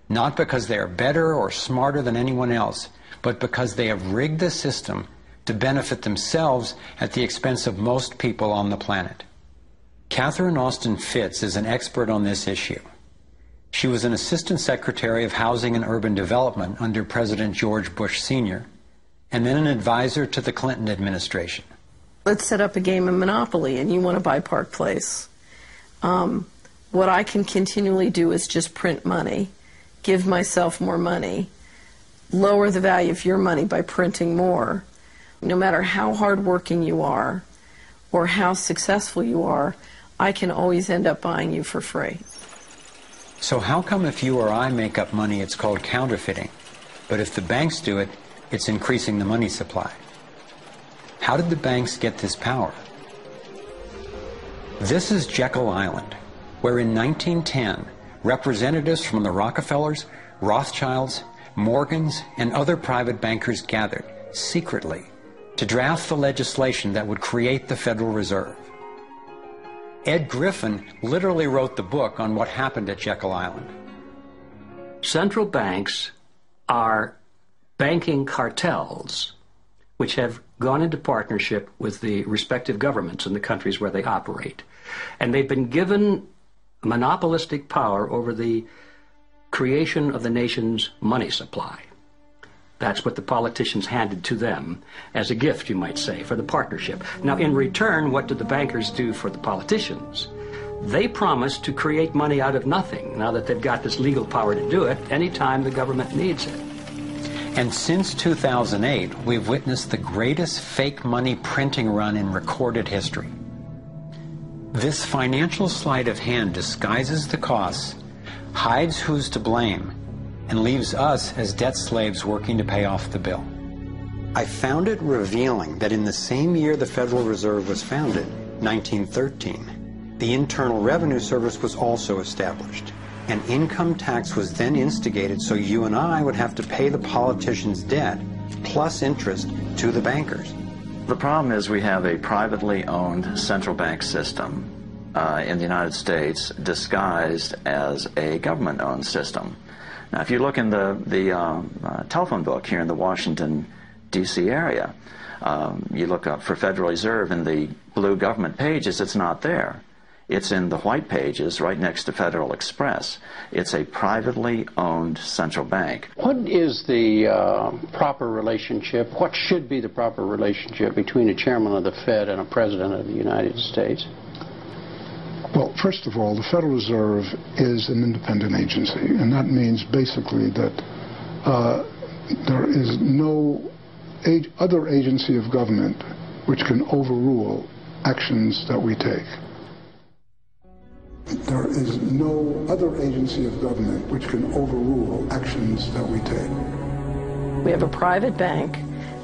not because they are better or smarter than anyone else, but because they have rigged the system to benefit themselves at the expense of most people on the planet. Catherine Austin Fitz is an expert on this issue. She was an Assistant Secretary of Housing and Urban Development under President George Bush Sr., and then an advisor to the Clinton administration. Let's set up a game of Monopoly, and you want to buy Park Place. What I can continually do is just print money, give myself more money, lower the value of your money by printing more. No matter how hardworking you are or how successful you are, I can always end up buying you for free. So how come if you or I make up money, it's called counterfeiting, but if the banks do it, it's increasing the money supply? How did the banks get this power? This is Jekyll Island, where in 1910, representatives from the Rockefellers, Rothschilds, Morgans, and other private bankers gathered secretly to draft the legislation that would create the Federal Reserve. Ed Griffin literally wrote the book on what happened at Jekyll Island. Central banks are banking cartels which have gone into partnership with the respective governments in the countries where they operate. And they've been given monopolistic power over the creation of the nation's money supply. That's what the politicians handed to them as a gift, you might say, for the partnership. Now, in return, what did the bankers do for the politicians? They promised to create money out of nothing, now that they've got this legal power to do it anytime the government needs it. And since 2008, we've witnessed the greatest fake money printing run in recorded history. This financial sleight of hand disguises the costs, hides who's to blame, and leaves us as debt slaves working to pay off the bill. I found it revealing that in the same year the Federal Reserve was founded, 1913, the Internal Revenue Service was also established. An income tax was then instigated so you and I would have to pay the politicians' debt plus interest to the bankers. The problem is we have a privately owned central bank system in the United States disguised as a government-owned system. Now, if you look in the telephone book here in the Washington, D.C. area, you look up for Federal Reserve in the blue government pages, it's not there. It's in the white pages right next to Federal Express. It's a privately owned central bank. What is the proper relationship, what should be the proper relationship between a chairman of the Fed and a president of the United States? Well, first of all, the Federal Reserve is an independent agency, and that means basically that there is no other agency of government which can overrule actions that we take. There is no other agency of government which can overrule actions that we take. We have a private bank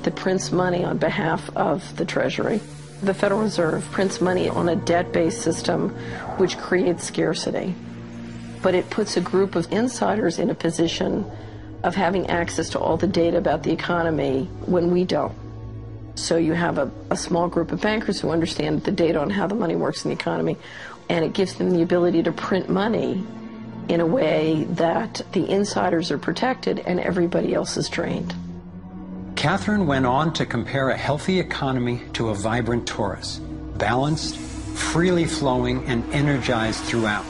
that prints money on behalf of the Treasury. The Federal Reserve prints money on a debt-based system which creates scarcity. But it puts a group of insiders in a position of having access to all the data about the economy when we don't. So you have a small group of bankers who understand the data on how the money works in the economy, and it gives them the ability to print money in a way that the insiders are protected and everybody else is drained. Catherine went on to compare a healthy economy to a vibrant torus, balanced, freely flowing, and energized throughout,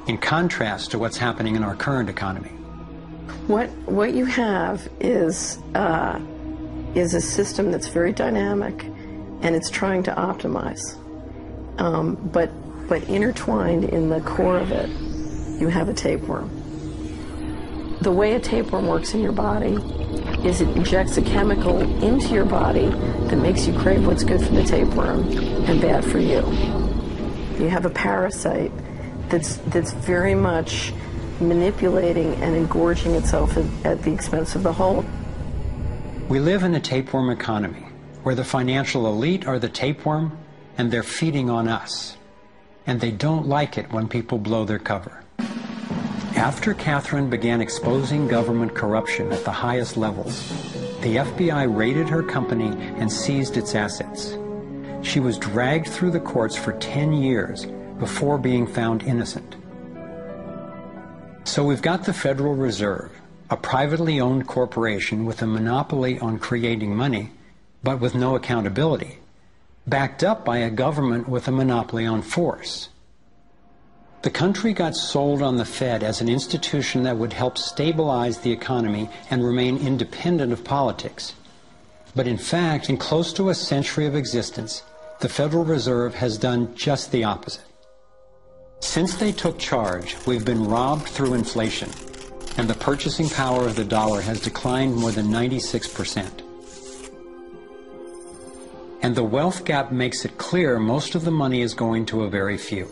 in contrast to what's happening in our current economy. What you have is a system that's very dynamic, and it's trying to optimize. But intertwined in the core of it, you have a tapeworm. The way a tapeworm works in your body is it injects a chemical into your body that makes you crave what's good for the tapeworm and bad for you. You have a parasite that's very much manipulating and engorging itself at the expense of the whole. We live in a tapeworm economy where the financial elite are the tapeworm and they're feeding on us. And they don't like it when people blow their cover. After Catherine began exposing government corruption at the highest levels, the FBI raided her company and seized its assets. She was dragged through the courts for 10 years before being found innocent. So we've got the Federal Reserve, a privately owned corporation with a monopoly on creating money, but with no accountability. backed up by a government with a monopoly on force. The country got sold on the Fed as an institution that would help stabilize the economy and remain independent of politics. But in fact, in close to a century of existence, the Federal Reserve has done just the opposite. Since they took charge, we've been robbed through inflation, and the purchasing power of the dollar has declined more than 96%. And the wealth gap makes it clear most of the money is going to a very few.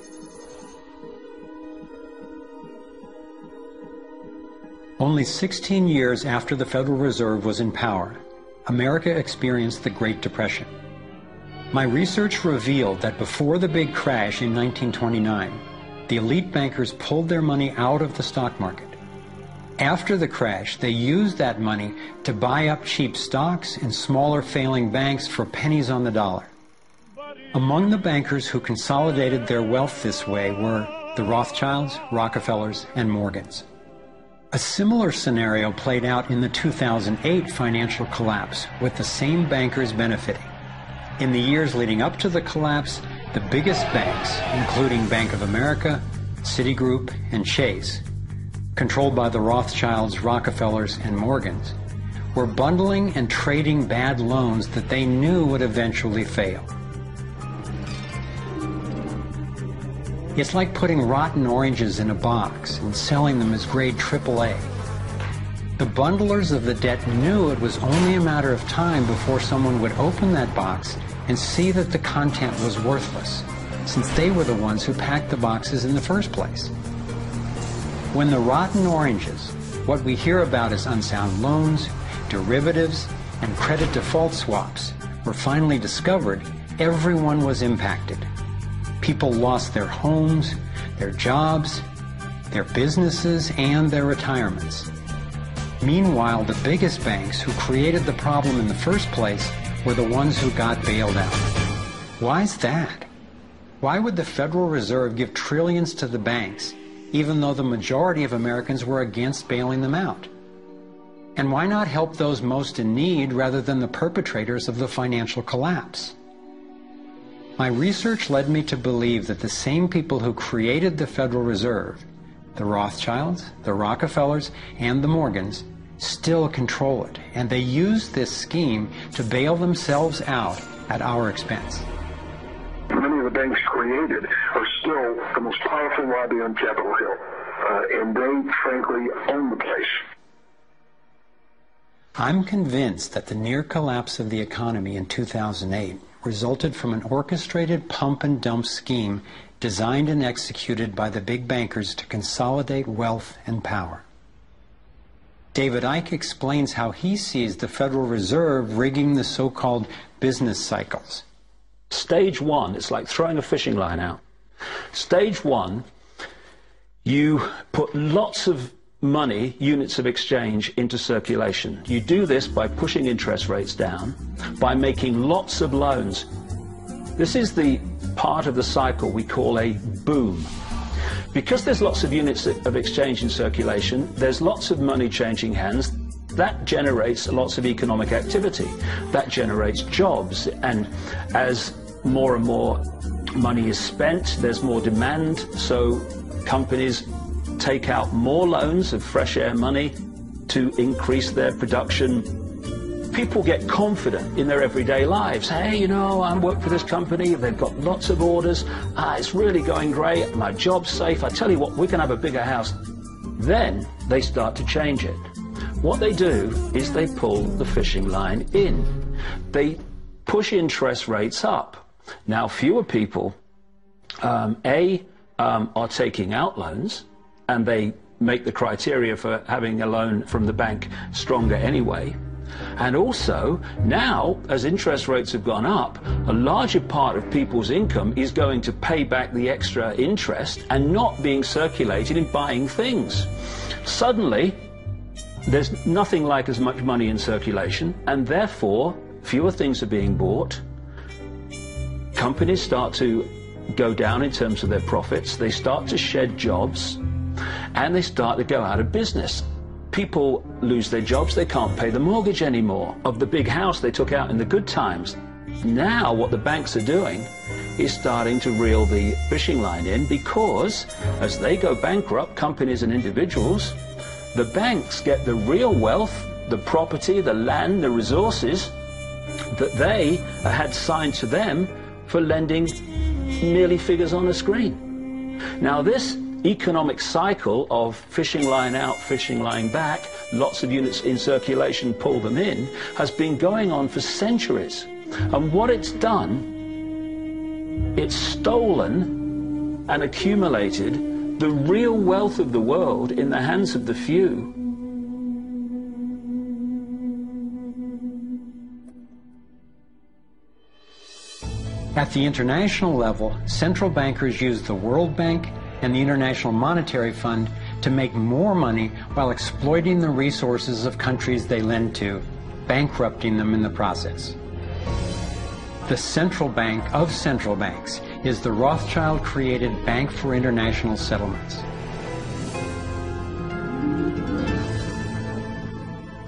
Only 16 years after the Federal Reserve was in power, America experienced the Great Depression. My research revealed that before the big crash in 1929, the elite bankers pulled their money out of the stock market. After the crash, they used that money to buy up cheap stocks and smaller failing banks for pennies on the dollar. Among the bankers who consolidated their wealth this way were the Rothschilds, Rockefellers, and Morgans. A similar scenario played out in the 2008 financial collapse, with the same bankers benefiting. In the years leading up to the collapse, the biggest banks, including Bank of America, Citigroup, and Chase, controlled by the Rothschilds, Rockefellers, and Morgans, were bundling and trading bad loans that they knew would eventually fail. It's like putting rotten oranges in a box and selling them as grade AAA. The bundlers of the debt knew it was only a matter of time before someone would open that box and see that the content was worthless, since they were the ones who packed the boxes in the first place. When the rotten oranges, what we hear about as unsound loans, derivatives, and credit default swaps, were finally discovered, everyone was impacted. People lost their homes, their jobs, their businesses, and their retirements. Meanwhile, the biggest banks who created the problem in the first place were the ones who got bailed out. Why's that? Why would the Federal Reserve give trillions to the banks, even though the majority of Americans were against bailing them out? And why not help those most in need rather than the perpetrators of the financial collapse? My research led me to believe that the same people who created the Federal Reserve, the Rothschilds, the Rockefellers, and the Morgans, still control it, and they use this scheme to bail themselves out at our expense. Many of the banks created are still the most powerful lobby on Capitol Hill, and they, frankly, own the place. I'm convinced that the near collapse of the economy in 2008 resulted from an orchestrated pump-and-dump scheme designed and executed by the big bankers to consolidate wealth and power. David Icke explains how he sees the Federal Reserve rigging the so-called business cycles. Stage one, it's like throwing a fishing line out. Stage one, you put lots of money, units of exchange, into circulation. You do this by pushing interest rates down, by making lots of loans. This is the part of the cycle we call a boom. Because there's lots of units of exchange in circulation, there's lots of money changing hands. That generates lots of economic activity. That generates jobs. And as more and more money is spent, there's more demand. So companies take out more loans of fresh air money to increase their production. People get confident in their everyday lives. Hey, you know, I work for this company, they've got lots of orders, it's really going great, my job's safe, I tell you what, we can have a bigger house. Then they start to change it. What they do is they pull the fishing line in. They push interest rates up. Now, fewer people, are taking out loans, and they make the criteria for having a loan from the bank stronger anyway. And also, now, as interest rates have gone up, a larger part of people's income is going to pay back the extra interest and not being circulated in buying things. Suddenly, there's nothing like as much money in circulation, and therefore, fewer things are being bought. Companies start to go down in terms of their profits. They start to shed jobs, and they start to go out of business. People lose their jobs, they can't pay the mortgage anymore of the big house they took out in the good times. Now what the banks are doing is starting to reel the fishing line in, because as they go bankrupt, companies and individuals, the banks get the real wealth, the property, the land, the resources that they had signed to them for lending merely figures on a screen. Now this economic cycle of fishing line out, fishing line back, lots of units in circulation, pull them in, has been going on for centuries. And what it's done, it's stolen and accumulated the real wealth of the world in the hands of the few. At the international level, central bankers use the World Bank and the International Monetary Fund to make more money while exploiting the resources of countries they lend to, bankrupting them in the process. The central bank of central banks is the Rothschild-created Bank for International Settlements.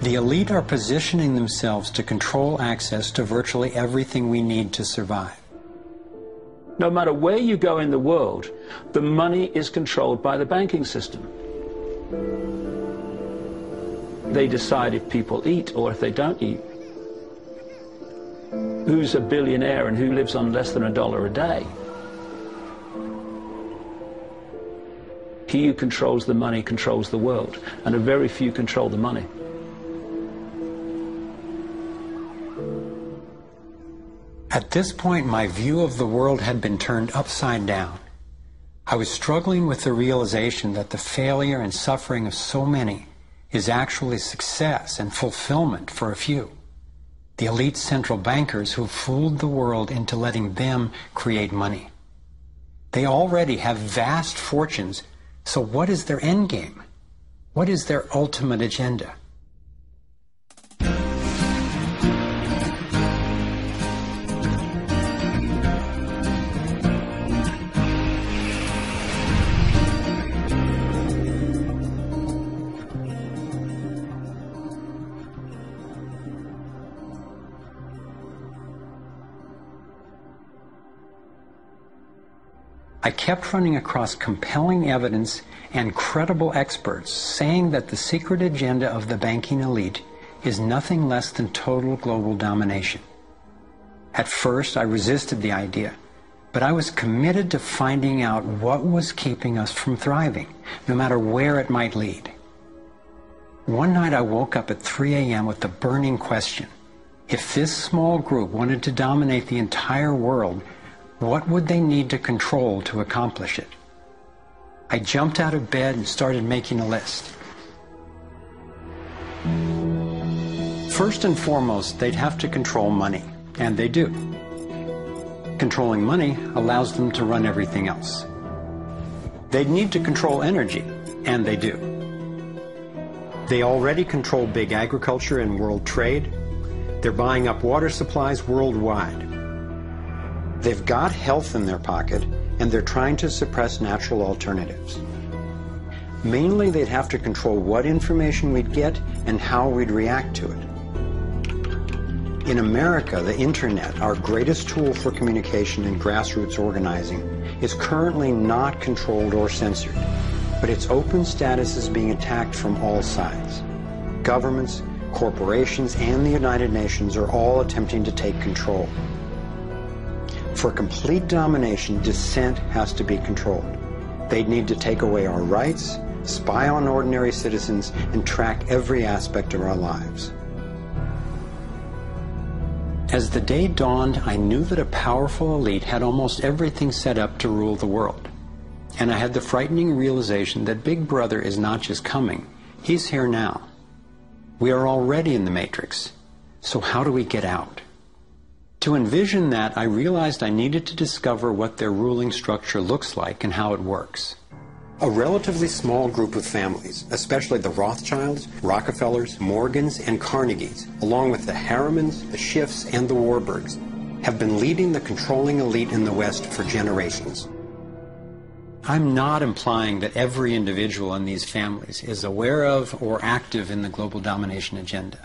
The elite are positioning themselves to control access to virtually everything we need to survive. No matter where you go in the world, the money is controlled by the banking system. They decide if people eat or if they don't eat. Who's a billionaire and who lives on less than $1 a day? He who controls the money controls the world, and a very few control the money. At this point, my view of the world had been turned upside down. I was struggling with the realization that the failure and suffering of so many is actually success and fulfillment for a few. The elite central bankers who fooled the world into letting them create money. They already have vast fortunes, so what is their end game? What is their ultimate agenda? I kept running across compelling evidence and credible experts saying that the secret agenda of the banking elite is nothing less than total global domination. At first, I resisted the idea, but I was committed to finding out what was keeping us from thriving, no matter where it might lead. One night I woke up at 3 a.m. with the burning question: if this small group wanted to dominate the entire world, what would they need to control to accomplish it? I jumped out of bed and started making a list. First and foremost, they'd have to control money, and they do. Controlling money allows them to run everything else. They'd need to control energy, and they do. They already control big agriculture and world trade. They're buying up water supplies worldwide. They've got health in their pocket, and they're trying to suppress natural alternatives. Mainly, they'd have to control what information we'd get and how we'd react to it. In America, the internet, our greatest tool for communication and grassroots organizing, is currently not controlled or censored, but its open status is being attacked from all sides. Governments, corporations, and the United Nations are all attempting to take control. For complete domination, dissent has to be controlled. They'd need to take away our rights, spy on ordinary citizens, and track every aspect of our lives. As the day dawned, I knew that a powerful elite had almost everything set up to rule the world. And I had the frightening realization that Big Brother is not just coming, he's here now. We are already in the Matrix. So how do we get out? To envision that, I realized I needed to discover what their ruling structure looks like and how it works. A relatively small group of families, especially the Rothschilds, Rockefellers, Morgans, and Carnegies, along with the Harrimans, the Schiffs, and the Warburgs, have been leading the controlling elite in the West for generations. I'm not implying that every individual in these families is aware of or active in the global domination agenda.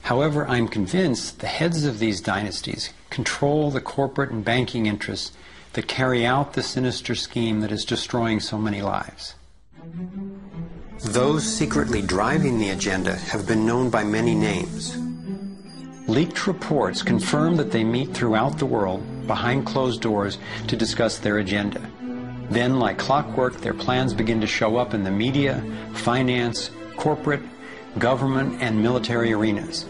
However, I'm convinced the heads of these dynasties control the corporate and banking interests that carry out the sinister scheme that is destroying so many lives. Those secretly driving the agenda have been known by many names. Leaked reports confirm that they meet throughout the world behind closed doors to discuss their agenda. Then, like clockwork, their plans begin to show up in the media, finance, corporate, government, and military arenas.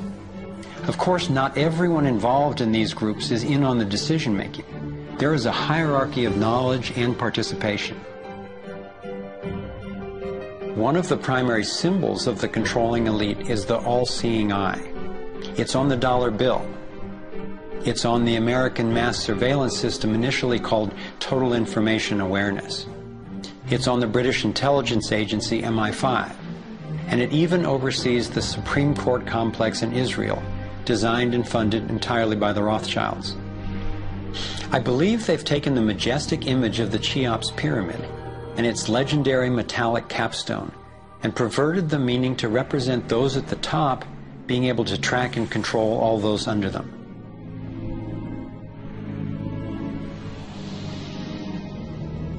Of course, not everyone involved in these groups is in on the decision-making. There is a hierarchy of knowledge and participation. One of the primary symbols of the controlling elite is the all-seeing eye. It's on the dollar bill. It's on the American mass surveillance system initially called Total Information Awareness. It's on the British intelligence agency MI5. And it even oversees the Supreme Court complex in Israel, designed and funded entirely by the Rothschilds. I believe they've taken the majestic image of the Cheops pyramid and its legendary metallic capstone and perverted the meaning to represent those at the top being able to track and control all those under them.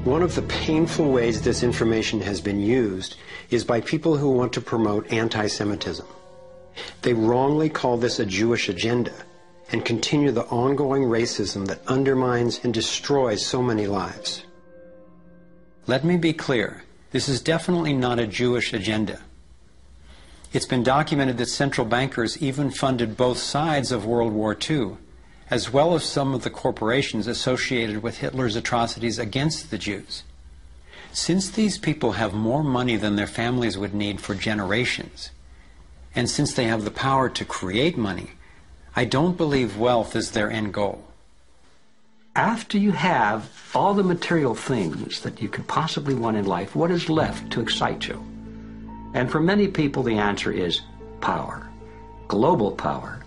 One of the painful ways this information has been used is by people who want to promote anti-Semitism. They wrongly call this a Jewish agenda and continue the ongoing racism that undermines and destroys so many lives. Let me be clear, this is definitely not a Jewish agenda. It's been documented that central bankers even funded both sides of World War II, as well as some of the corporations associated with Hitler's atrocities against the Jews. Since these people have more money than their families would need for generations, and since they have the power to create money, I don't believe wealth is their end goal. After you have all the material things that you could possibly want in life, what is left to excite you? And for many people, the answer is power, global power.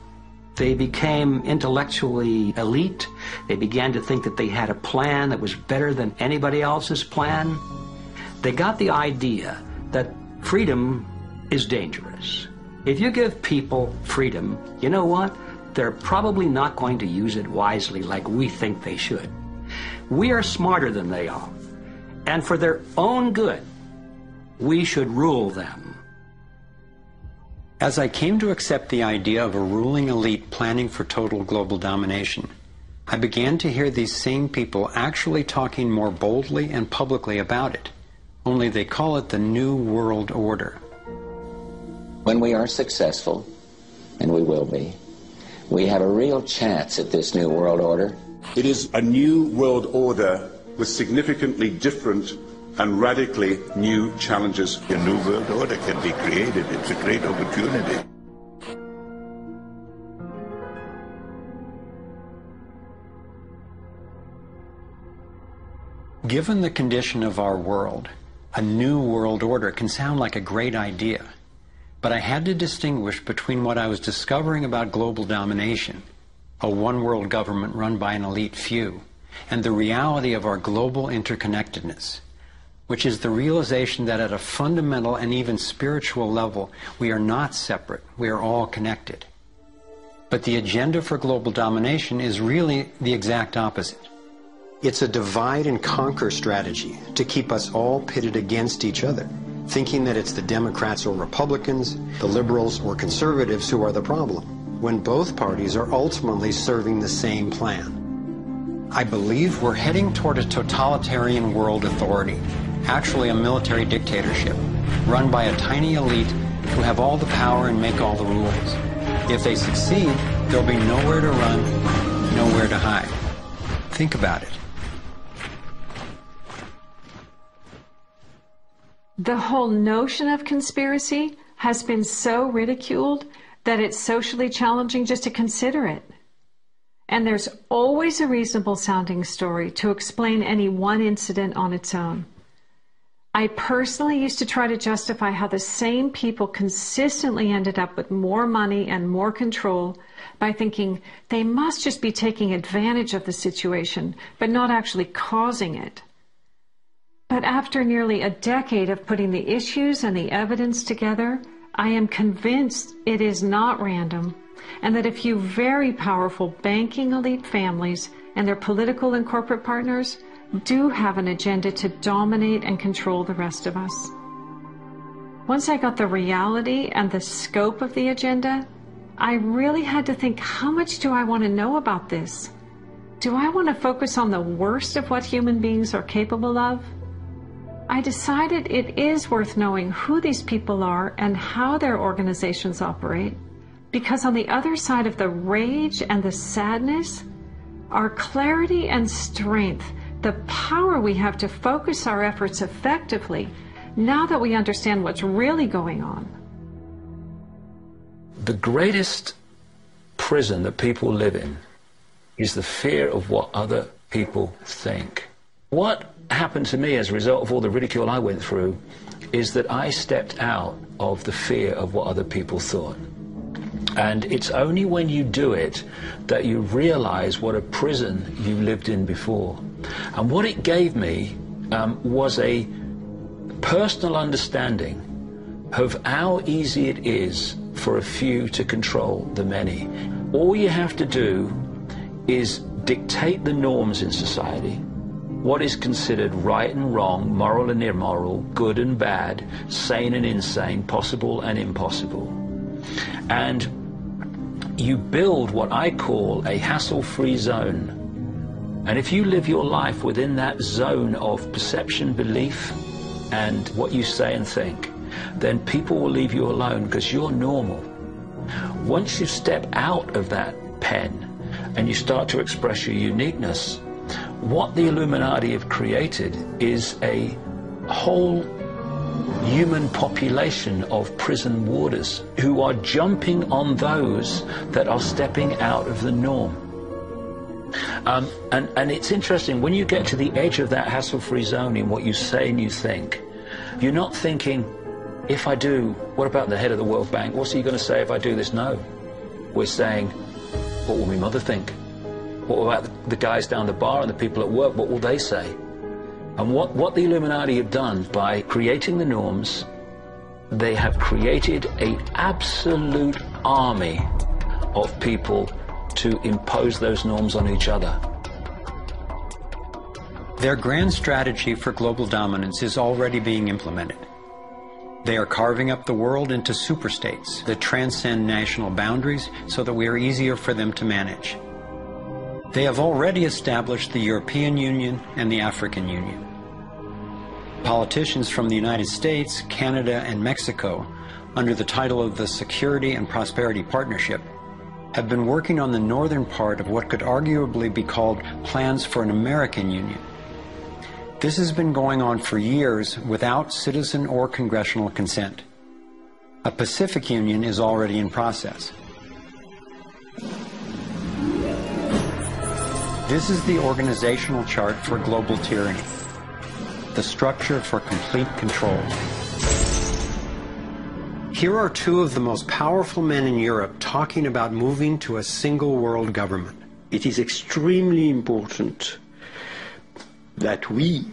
They became intellectually elite. They began to think that they had a plan that was better than anybody else's plan. They got the idea that freedom is dangerous. If you give people freedom, you know what? They're probably not going to use it wisely like we think they should. We are smarter than they are. And for their own good, we should rule them. As I came to accept the idea of a ruling elite planning for total global domination, I began to hear these same people actually talking more boldly and publicly about it, only they call it the New World Order. When we are successful, and we will be, we have a real chance at this New World Order. It is a new world order with significantly different and radically new challenges. A new world order can be created. It's a great opportunity. Given the condition of our world, a new world order can sound like a great idea. But I had to distinguish between what I was discovering about global domination, a one-world government run by an elite few, and the reality of our global interconnectedness, which is the realization that at a fundamental and even spiritual level, we are not separate, we are all connected. But the agenda for global domination is really the exact opposite. It's a divide and conquer strategy to keep us all pitted against each other, thinking that it's the Democrats or Republicans, the liberals or conservatives who are the problem, when both parties are ultimately serving the same plan. I believe we're heading toward a totalitarian world authority, actually a military dictatorship, run by a tiny elite who have all the power and make all the rules. If they succeed, there'll be nowhere to run, nowhere to hide. Think about it. The whole notion of conspiracy has been so ridiculed that it's socially challenging just to consider it. And there's always a reasonable sounding story to explain any one incident on its own. I personally used to try to justify how the same people consistently ended up with more money and more control by thinking they must just be taking advantage of the situation, but not actually causing it. But after nearly a decade of putting the issues and the evidence together, I am convinced it is not random, and that a few very powerful banking elite families and their political and corporate partners do have an agenda to dominate and control the rest of us. Once I got the reality and the scope of the agenda, I really had to think, how much do I want to know about this? Do I want to focus on the worst of what human beings are capable of? I decided it is worth knowing who these people are and how their organizations operate, because on the other side of the rage and the sadness are clarity and strength, the power we have to focus our efforts effectively now that we understand what's really going on. The greatest prison that people live in is the fear of what other people think. What happened to me as a result of all the ridicule I went through is that I stepped out of the fear of what other people thought. And it's only when you do it that you realize what a prison you lived in before. And what it gave me was a personal understanding of how easy it is for a few to control the many. All you have to do is dictate the norms in society, what is considered right and wrong, moral and immoral, good and bad, sane and insane, possible and impossible. And you build what I call a hassle-free zone. And if you live your life within that zone of perception, belief, and what you say and think, then people will leave you alone because you're normal. Once you step out of that pen and you start to express your uniqueness, what the Illuminati have created is a whole human population of prison warders who are jumping on those that are stepping out of the norm. And it's interesting, when you get to the edge of that hassle-free zone in what you say and you think, you're not thinking, if I do, what about the head of the World Bank? What's he going to say if I do this? No. We're saying, what will my mother think? What about the guys down the bar and the people at work? What will they say? And what the Illuminati have done by creating the norms, they have created an absolute army of people to impose those norms on each other. Their grand strategy for global dominance is already being implemented. They are carving up the world into superstates that transcend national boundaries so that we are easier for them to manage. They have already established the European Union and the African Union. Politicians from the United States, Canada, and Mexico, under the title of the Security and Prosperity Partnership, have been working on the northern part of what could arguably be called plans for an American Union. This has been going on for years without citizen or congressional consent. A Pacific Union is already in process. This is the organizational chart for global tyranny, the structure for complete control. Here are two of the most powerful men in Europe talking about moving to a single world government. It is extremely important that we,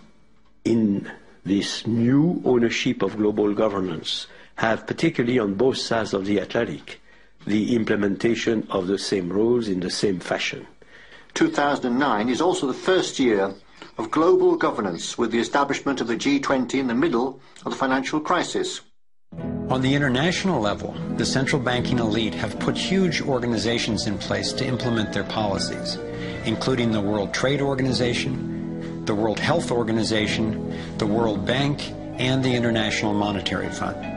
in this new ownership of global governance, have, particularly on both sides of the Atlantic, the implementation of the same rules in the same fashion. 2009 is also the first year of global governance, with the establishment of the G20 in the middle of the financial crisis. On the international level, the central banking elite have put huge organizations in place to implement their policies, including the World Trade Organization, the World Health Organization, the World Bank, and the International Monetary Fund.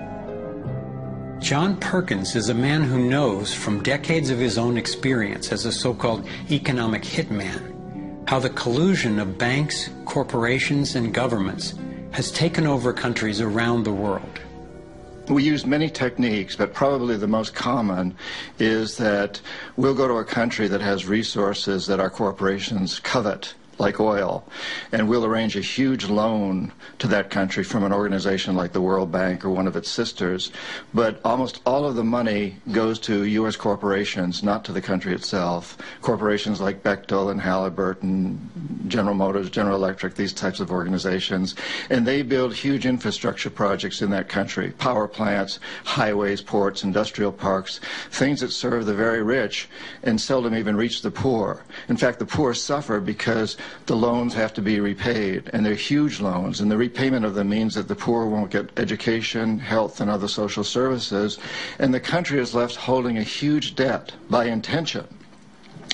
John Perkins is a man who knows from decades of his own experience as a so-called economic hitman how the collusion of banks, corporations, and governments has taken over countries around the world. We use many techniques, but probably the most common is that we'll go to a country that has resources that our corporations covet, like oil, and we'll arrange a huge loan to that country from an organization like the World Bank or one of its sisters, but almost all of the money goes to U.S. corporations, not to the country itself. Corporations like Bechtel and Halliburton, General Motors, General Electric, these types of organizations, and they build huge infrastructure projects in that country, power plants, highways, ports, industrial parks, things that serve the very rich and seldom even reach the poor. In fact, the poor suffer because the loans have to be repaid, and they're huge loans, and the repayment of them means that the poor won't get education, health, and other social services, and the country is left holding a huge debt by intention.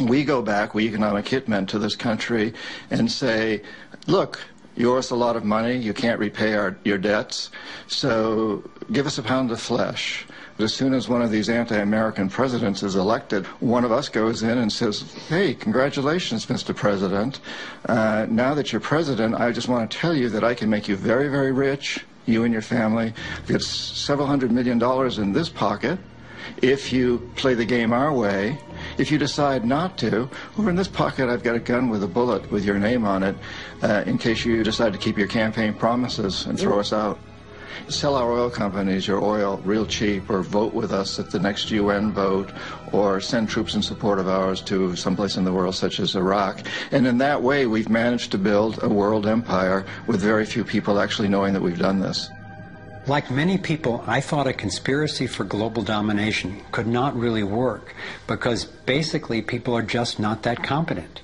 We go back, we economic hitmen, to this country and say, look, you owe us a lot of money, you can't repay your debts, so give us a pound of flesh. But as soon as one of these anti-American presidents is elected, one of us goes in and says, hey, congratulations, Mr. President. Now that you're president, I just want to tell you that I can make you very, very rich, you and your family. I've got several $100 million in this pocket. If you play the game our way, if you decide not to, over in this pocket I've got a gun with a bullet with your name on it in case you decide to keep your campaign promises and throw us out. Sell our oil companies your oil real cheap, or vote with us at the next UN vote, or send troops in support of ours to someplace in the world such as Iraq. And in that way we've managed to build a world empire with very few people actually knowing that we've done this. Like many people, I thought a conspiracy for global domination could not really work because basically people are just not that competent.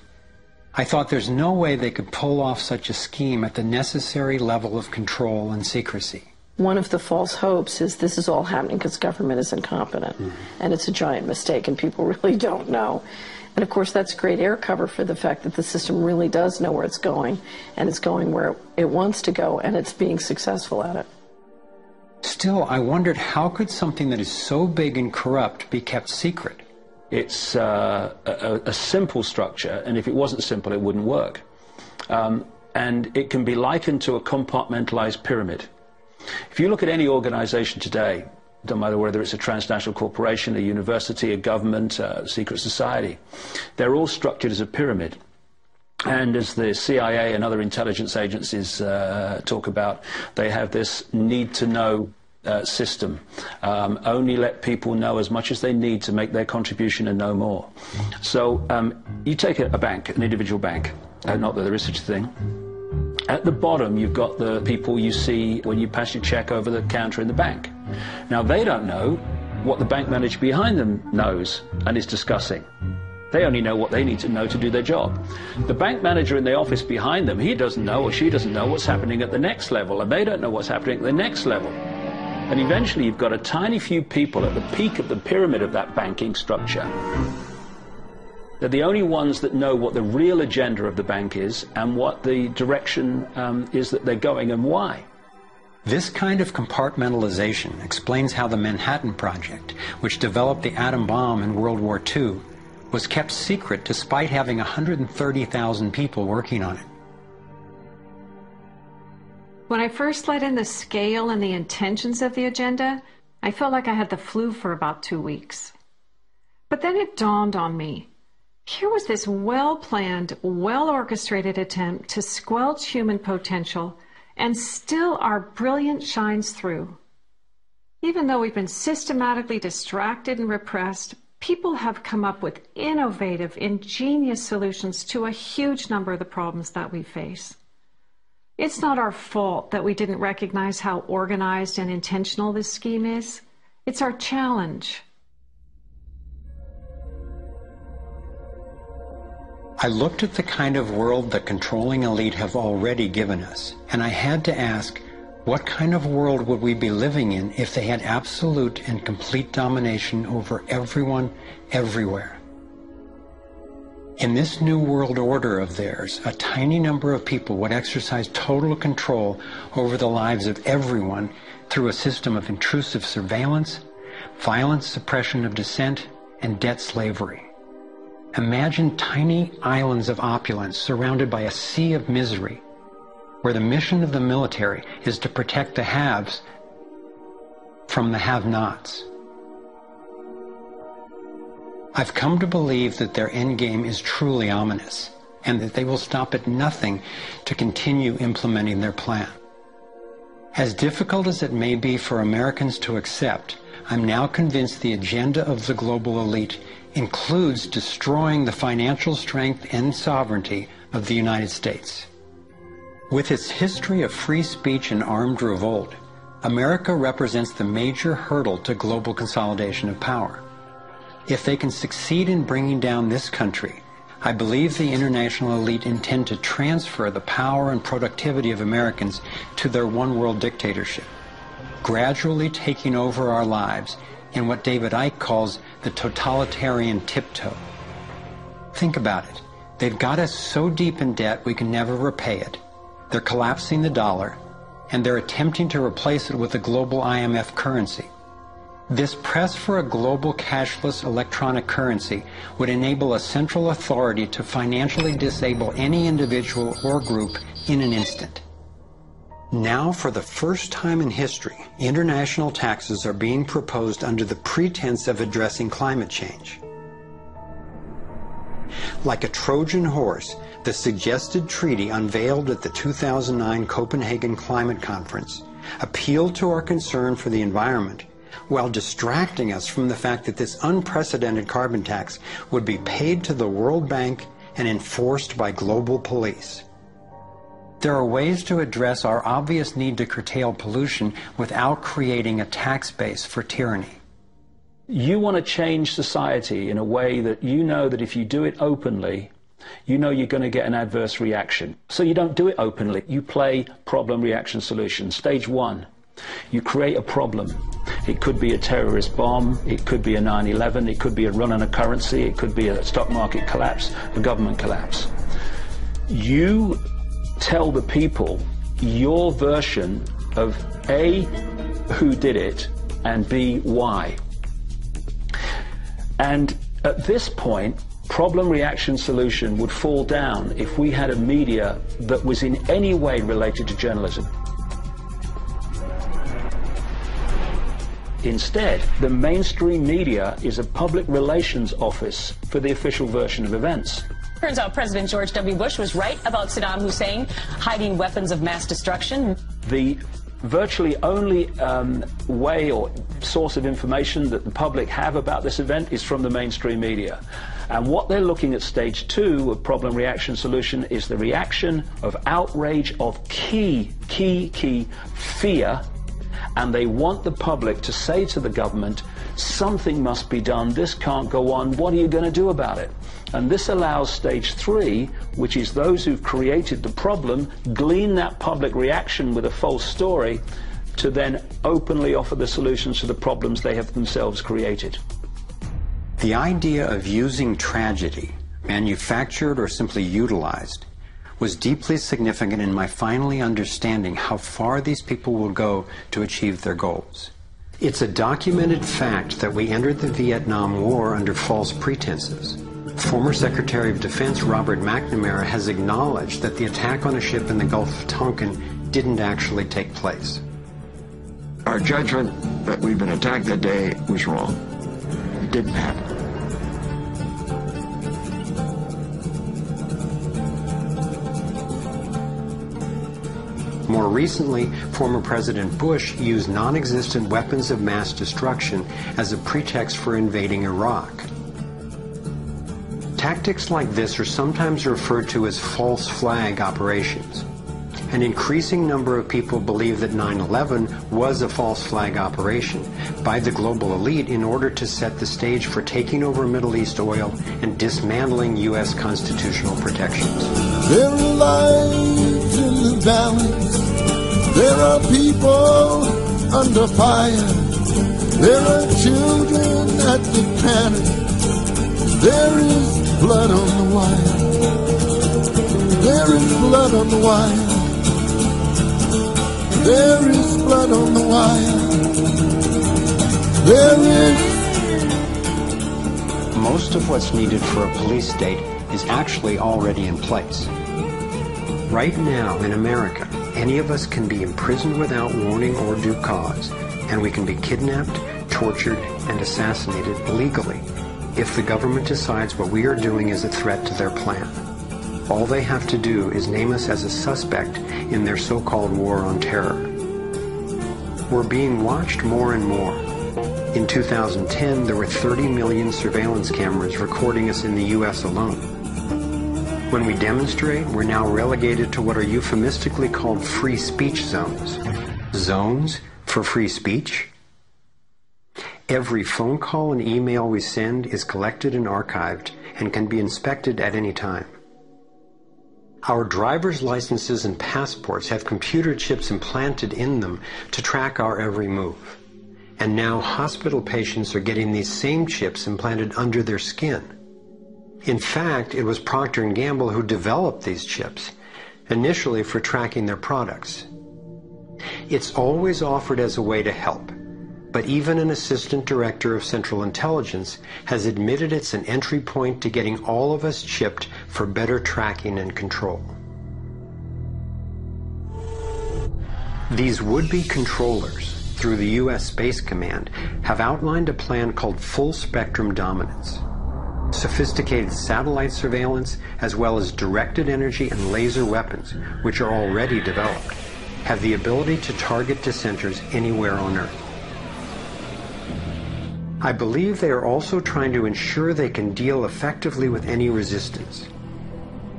I thought there's no way they could pull off such a scheme at the necessary level of control and secrecy. One of the false hopes is this is all happening because government is incompetent, and it's a giant mistake, and people really don't know. And of course, that's great air cover for the fact that the system really does know where it's going, and it's going where it wants to go, and it's being successful at it. Still, I wondered how could something that is so big and corrupt be kept secret? It's a simple structure, and if it wasn't simple, it wouldn't work. And it can be likened to a compartmentalized pyramid. If you look at any organization today, no matter whether it's a transnational corporation, a university, a government, a secret society, they're all structured as a pyramid. And as the CIA and other intelligence agencies talk about, they have this need-to-know system. Only let people know as much as they need to make their contribution and no more. So you take a bank, an individual bank, not that there is such a thing. At the bottom, you've got the people you see when you pass your check over the counter in the bank. Now, they don't know what the bank manager behind them knows and is discussing. They only know what they need to know to do their job. The bank manager in the office behind them, he doesn't know or she doesn't know what's happening at the next level, and they don't know what's happening at the next level. And eventually, you've got a tiny few people at the peak of the pyramid of that banking structure. They're the only ones that know what the real agenda of the bank is and what the direction is that they're going and why. This kind of compartmentalization explains how the Manhattan Project, which developed the atom bomb in World War II, was kept secret despite having 130,000 people working on it. When I first let in the scale and the intentions of the agenda, I felt like I had the flu for about 2 weeks. But then it dawned on me. Here was this well-planned, well-orchestrated attempt to squelch human potential, and still our brilliance shines through. Even though we've been systematically distracted and repressed, people have come up with innovative, ingenious solutions to a huge number of the problems that we face. It's not our fault that we didn't recognize how organized and intentional this scheme is. It's our challenge. I looked at the kind of world the controlling elite have already given us, and I had to ask, what kind of world would we be living in if they had absolute and complete domination over everyone, everywhere? In this new world order of theirs, a tiny number of people would exercise total control over the lives of everyone through a system of intrusive surveillance, violent suppression of dissent, and debt slavery. Imagine tiny islands of opulence surrounded by a sea of misery, where the mission of the military is to protect the haves from the have-nots. I've come to believe that their endgame is truly ominous, and that they will stop at nothing to continue implementing their plan. As difficult as it may be for Americans to accept, I'm now convinced the agenda of the global elite includes destroying the financial strength and sovereignty of the United States. With its history of free speech and armed revolt, America represents the major hurdle to global consolidation of power. If they can succeed in bringing down this country, I believe the international elite intend to transfer the power and productivity of Americans to their one-world dictatorship, gradually taking over our lives in what David Icke calls the totalitarian tiptoe. Think about it. They've got us so deep in debt we can never repay it. They're collapsing the dollar, and they're attempting to replace it with a global IMF currency. This press for a global cashless electronic currency would enable a central authority to financially disable any individual or group in an instant. Now, for the first time in history, international taxes are being proposed under the pretense of addressing climate change. Like a Trojan horse, the suggested treaty unveiled at the 2009 Copenhagen Climate Conference appealed to our concern for the environment while distracting us from the fact that this unprecedented carbon tax would be paid to the World Bank and enforced by global police. There are ways to address our obvious need to curtail pollution without creating a tax base for tyranny. You want to change society in a way that you know that if you do it openly, you know you're going to get an adverse reaction. So you don't do it openly. You play problem, reaction, solution. Stage one, you create a problem. It could be a terrorist bomb. It could be a 9/11. It could be a run on a currency. It could be a stock market collapse, a government collapse. You tell the people your version of A, who did it, and B, why. And at this point, problem, reaction, solution would fall down if we had a media that was in any way related to journalism. Instead, the mainstream media is a public relations office for the official version of events. Turns out President George W. Bush was right about Saddam Hussein hiding weapons of mass destruction. The virtually only way or source of information that the public have about this event is from the mainstream media. And what they're looking at stage two of problem, reaction, solution is the reaction of outrage, of key fear. And they want the public to say to the government, something must be done, this can't go on, what are you going to do about it? And this allows stage three, which is those who've created the problem, glean that public reaction with a false story, to then openly offer the solutions to the problems they have themselves created. The idea of using tragedy, manufactured or simply utilized, was deeply significant in my finally understanding how far these people will go to achieve their goals. It's a documented fact that we entered the Vietnam War under false pretenses. Former Secretary of Defense Robert McNamara has acknowledged that the attack on a ship in the Gulf of Tonkin didn't actually take place. Our judgment that we've been attacked that day was wrong. It didn't happen. More recently, former President Bush used non-existent weapons of mass destruction as a pretext for invading Iraq. Tactics like this are sometimes referred to as false flag operations. An increasing number of people believe that 9/11 was a false flag operation by the global elite in order to set the stage for taking over Middle East oil and dismantling U.S. constitutional protections. There are lights in the valleys. There are people under fire. There are children at the cannon. There is blood on the wire. There is blood on the wire. There is blood on the wire. There is. Most of what's needed for a police state is actually already in place. Right now in America, any of us can be imprisoned without warning or due cause, and we can be kidnapped, tortured, and assassinated illegally if the government decides what we are doing is a threat to their plan. All they have to do is name us as a suspect in their so-called war on terror. We're being watched more and more. In 2010, there were 30 million surveillance cameras recording us in the U.S. alone. When we demonstrate, we're now relegated to what are euphemistically called free speech zones. Zones for free speech? Every phone call and email we send is collected and archived and can be inspected at any time. Our driver's licenses and passports have computer chips implanted in them to track our every move. And now hospital patients are getting these same chips implanted under their skin. In fact, it was Procter & Gamble who developed these chips, initially for tracking their products. It's always offered as a way to help, but even an assistant director of Central Intelligence has admitted it's an entry point to getting all of us chipped for better tracking and control. These would-be controllers, through the U.S. Space Command, have outlined a plan called full spectrum dominance. Sophisticated satellite surveillance, as well as directed energy and laser weapons, which are already developed, have the ability to target dissenters anywhere on Earth. I believe they are also trying to ensure they can deal effectively with any resistance.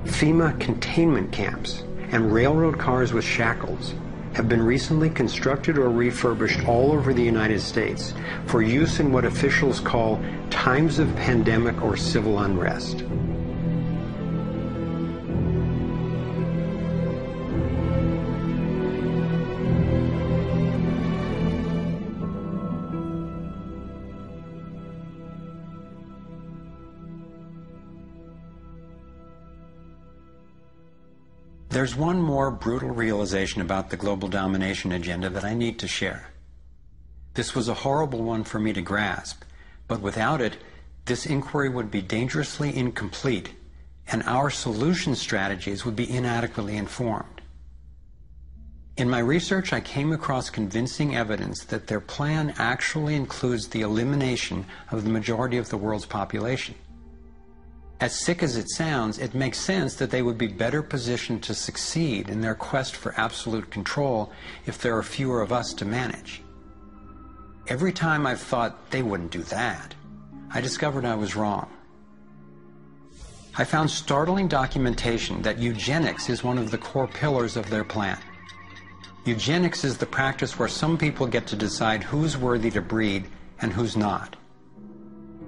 FEMA containment camps and railroad cars with shackles have been recently constructed or refurbished all over the United States for use in what officials call times of pandemic or civil unrest. There's one more brutal realization about the global domination agenda that I need to share. This was a horrible one for me to grasp, but without it, this inquiry would be dangerously incomplete, and our solution strategies would be inadequately informed. In my research, I came across convincing evidence that their plan actually includes the elimination of the majority of the world's population. As sick as it sounds, it makes sense that they would be better positioned to succeed in their quest for absolute control if there are fewer of us to manage. Every time I've thought they wouldn't do that, I discovered I was wrong. I found startling documentation that eugenics is one of the core pillars of their plan. Eugenics is the practice where some people get to decide who's worthy to breed and who's not.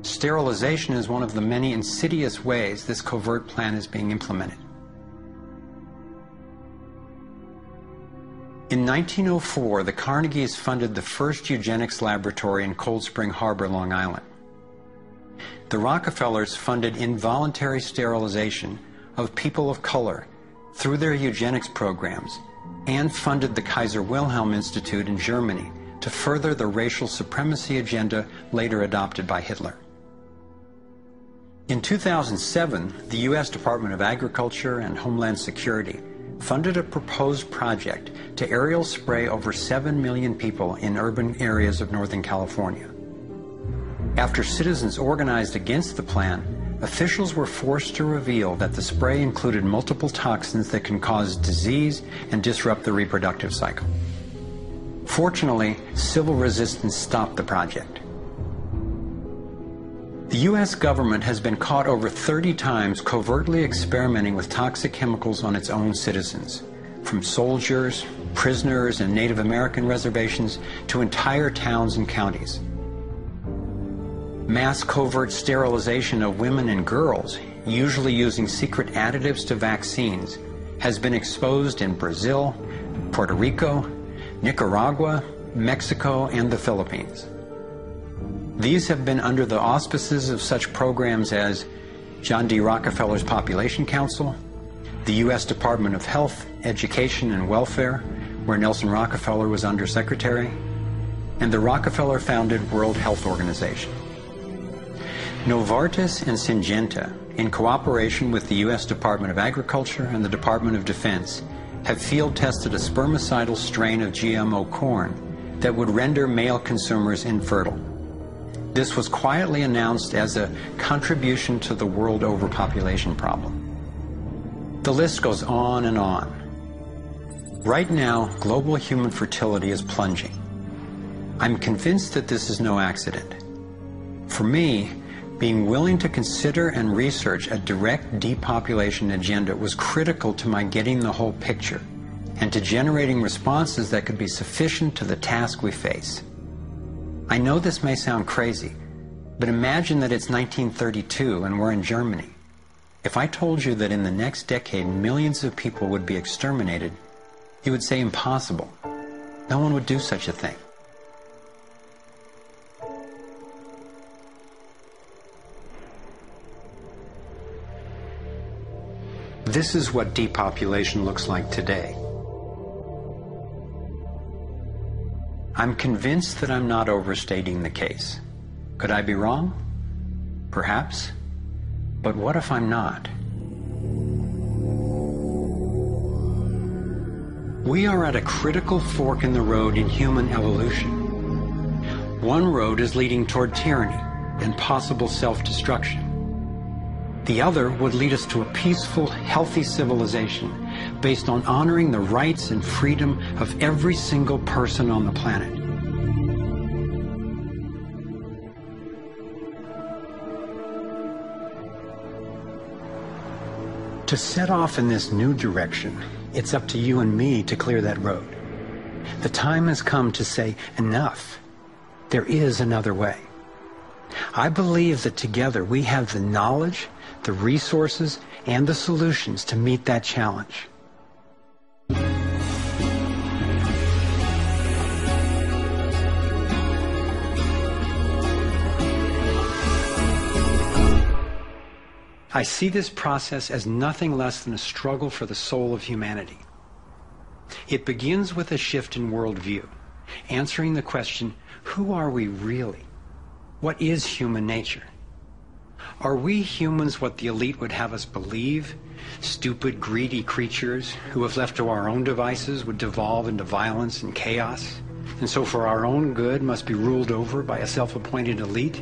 Sterilization is one of the many insidious ways this covert plan is being implemented. In 1904, the Carnegies funded the first eugenics laboratory in Cold Spring Harbor, Long Island. The Rockefellers funded involuntary sterilization of people of color through their eugenics programs and funded the Kaiser Wilhelm Institute in Germany to further the racial supremacy agenda later adopted by Hitler. In 2007, the U.S. Department of Agriculture and Homeland Security funded a proposed project to aerial spray over 7 million people in urban areas of Northern California. After citizens organized against the plan, officials were forced to reveal that the spray included multiple toxins that can cause disease and disrupt the reproductive cycle. Fortunately, civil resistance stopped the project. The U.S. government has been caught over 30 times covertly experimenting with toxic chemicals on its own citizens, from soldiers, prisoners, and Native American reservations to entire towns and counties. Mass covert sterilization of women and girls, usually using secret additives to vaccines, has been exposed in Brazil, Puerto Rico, Nicaragua, Mexico, and the Philippines. These have been under the auspices of such programs as John D. Rockefeller's Population Council, the U.S. Department of Health, Education, and Welfare, where Nelson Rockefeller was Undersecretary, and the Rockefeller-founded World Health Organization. Novartis and Syngenta, in cooperation with the U.S. Department of Agriculture and the Department of Defense, have field-tested a spermicidal strain of GMO corn that would render male consumers infertile. This was quietly announced as a contribution to the world overpopulation problem. The list goes on and on. Right now, global human fertility is plunging. I'm convinced that this is no accident. For me, being willing to consider and research a direct depopulation agenda was critical to my getting the whole picture and to generating responses that could be sufficient to the task we face. I know this may sound crazy, but imagine that it's 1932 and we're in Germany. If I told you that in the next decade millions of people would be exterminated, you would say impossible. No one would do such a thing. This is what depopulation looks like today. I'm convinced that I'm not overstating the case. Could I be wrong? Perhaps. But what if I'm not? We are at a critical fork in the road in human evolution. One road is leading toward tyranny and possible self-destruction. The other would lead us to a peaceful, healthy civilization based on honoring the rights and freedom of every single person on the planet. To set off in this new direction, it's up to you and me to clear that road. The time has come to say, enough. There is another way. I believe that together we have the knowledge, the resources, and the solutions to meet that challenge. I see this process as nothing less than a struggle for the soul of humanity. It begins with a shift in worldview, answering the question, who are we really? What is human nature? Are we humans what the elite would have us believe? Stupid, greedy creatures who, if left to our own devices, would devolve into violence and chaos, and so for our own good must be ruled over by a self-appointed elite?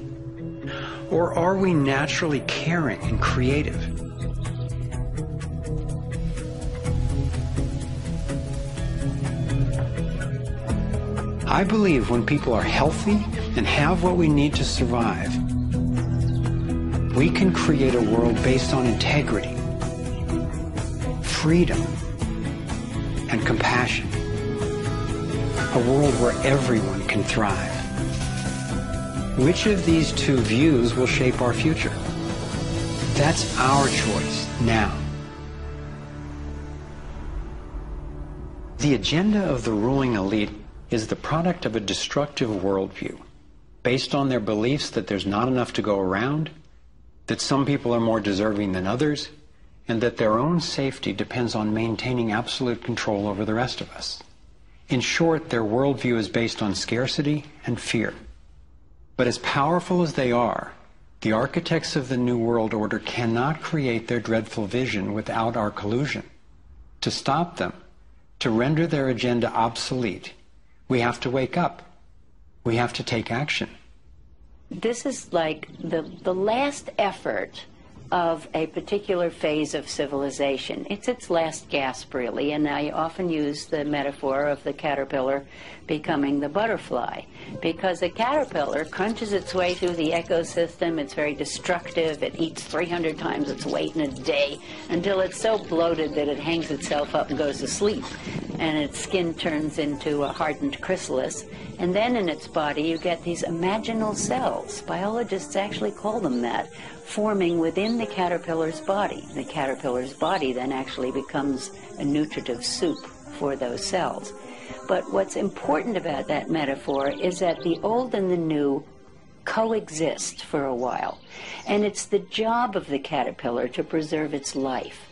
Or are we naturally caring and creative? I believe when people are healthy and have what we need to survive, we can create a world based on integrity, freedom, and compassion. A world where everyone can thrive. Which of these two views will shape our future? That's our choice now. The agenda of the ruling elite is the product of a destructive worldview, based on their beliefs that there's not enough to go around, that some people are more deserving than others, and that their own safety depends on maintaining absolute control over the rest of us. In short, their worldview is based on scarcity and fear. But as powerful as they are, the architects of the New World Order cannot create their dreadful vision without our collusion. To stop them, to render their agenda obsolete, we have to wake up. We have to take action. This is like the last effort of a particular phase of civilization. It's its last gasp, really, and I often use the metaphor of the caterpillar becoming the butterfly, because the caterpillar crunches its way through the ecosystem. It's very destructive. It eats 300 times its weight in a day until it's so bloated that it hangs itself up and goes to sleep, and its skin turns into a hardened chrysalis. And then in its body you get these imaginal cells, biologists actually call them that, forming within the caterpillar's body. The caterpillar's body then actually becomes a nutritive soup for those cells. But what's important about that metaphor is that the old and the new coexist for a while. And it's the job of the caterpillar to preserve its life.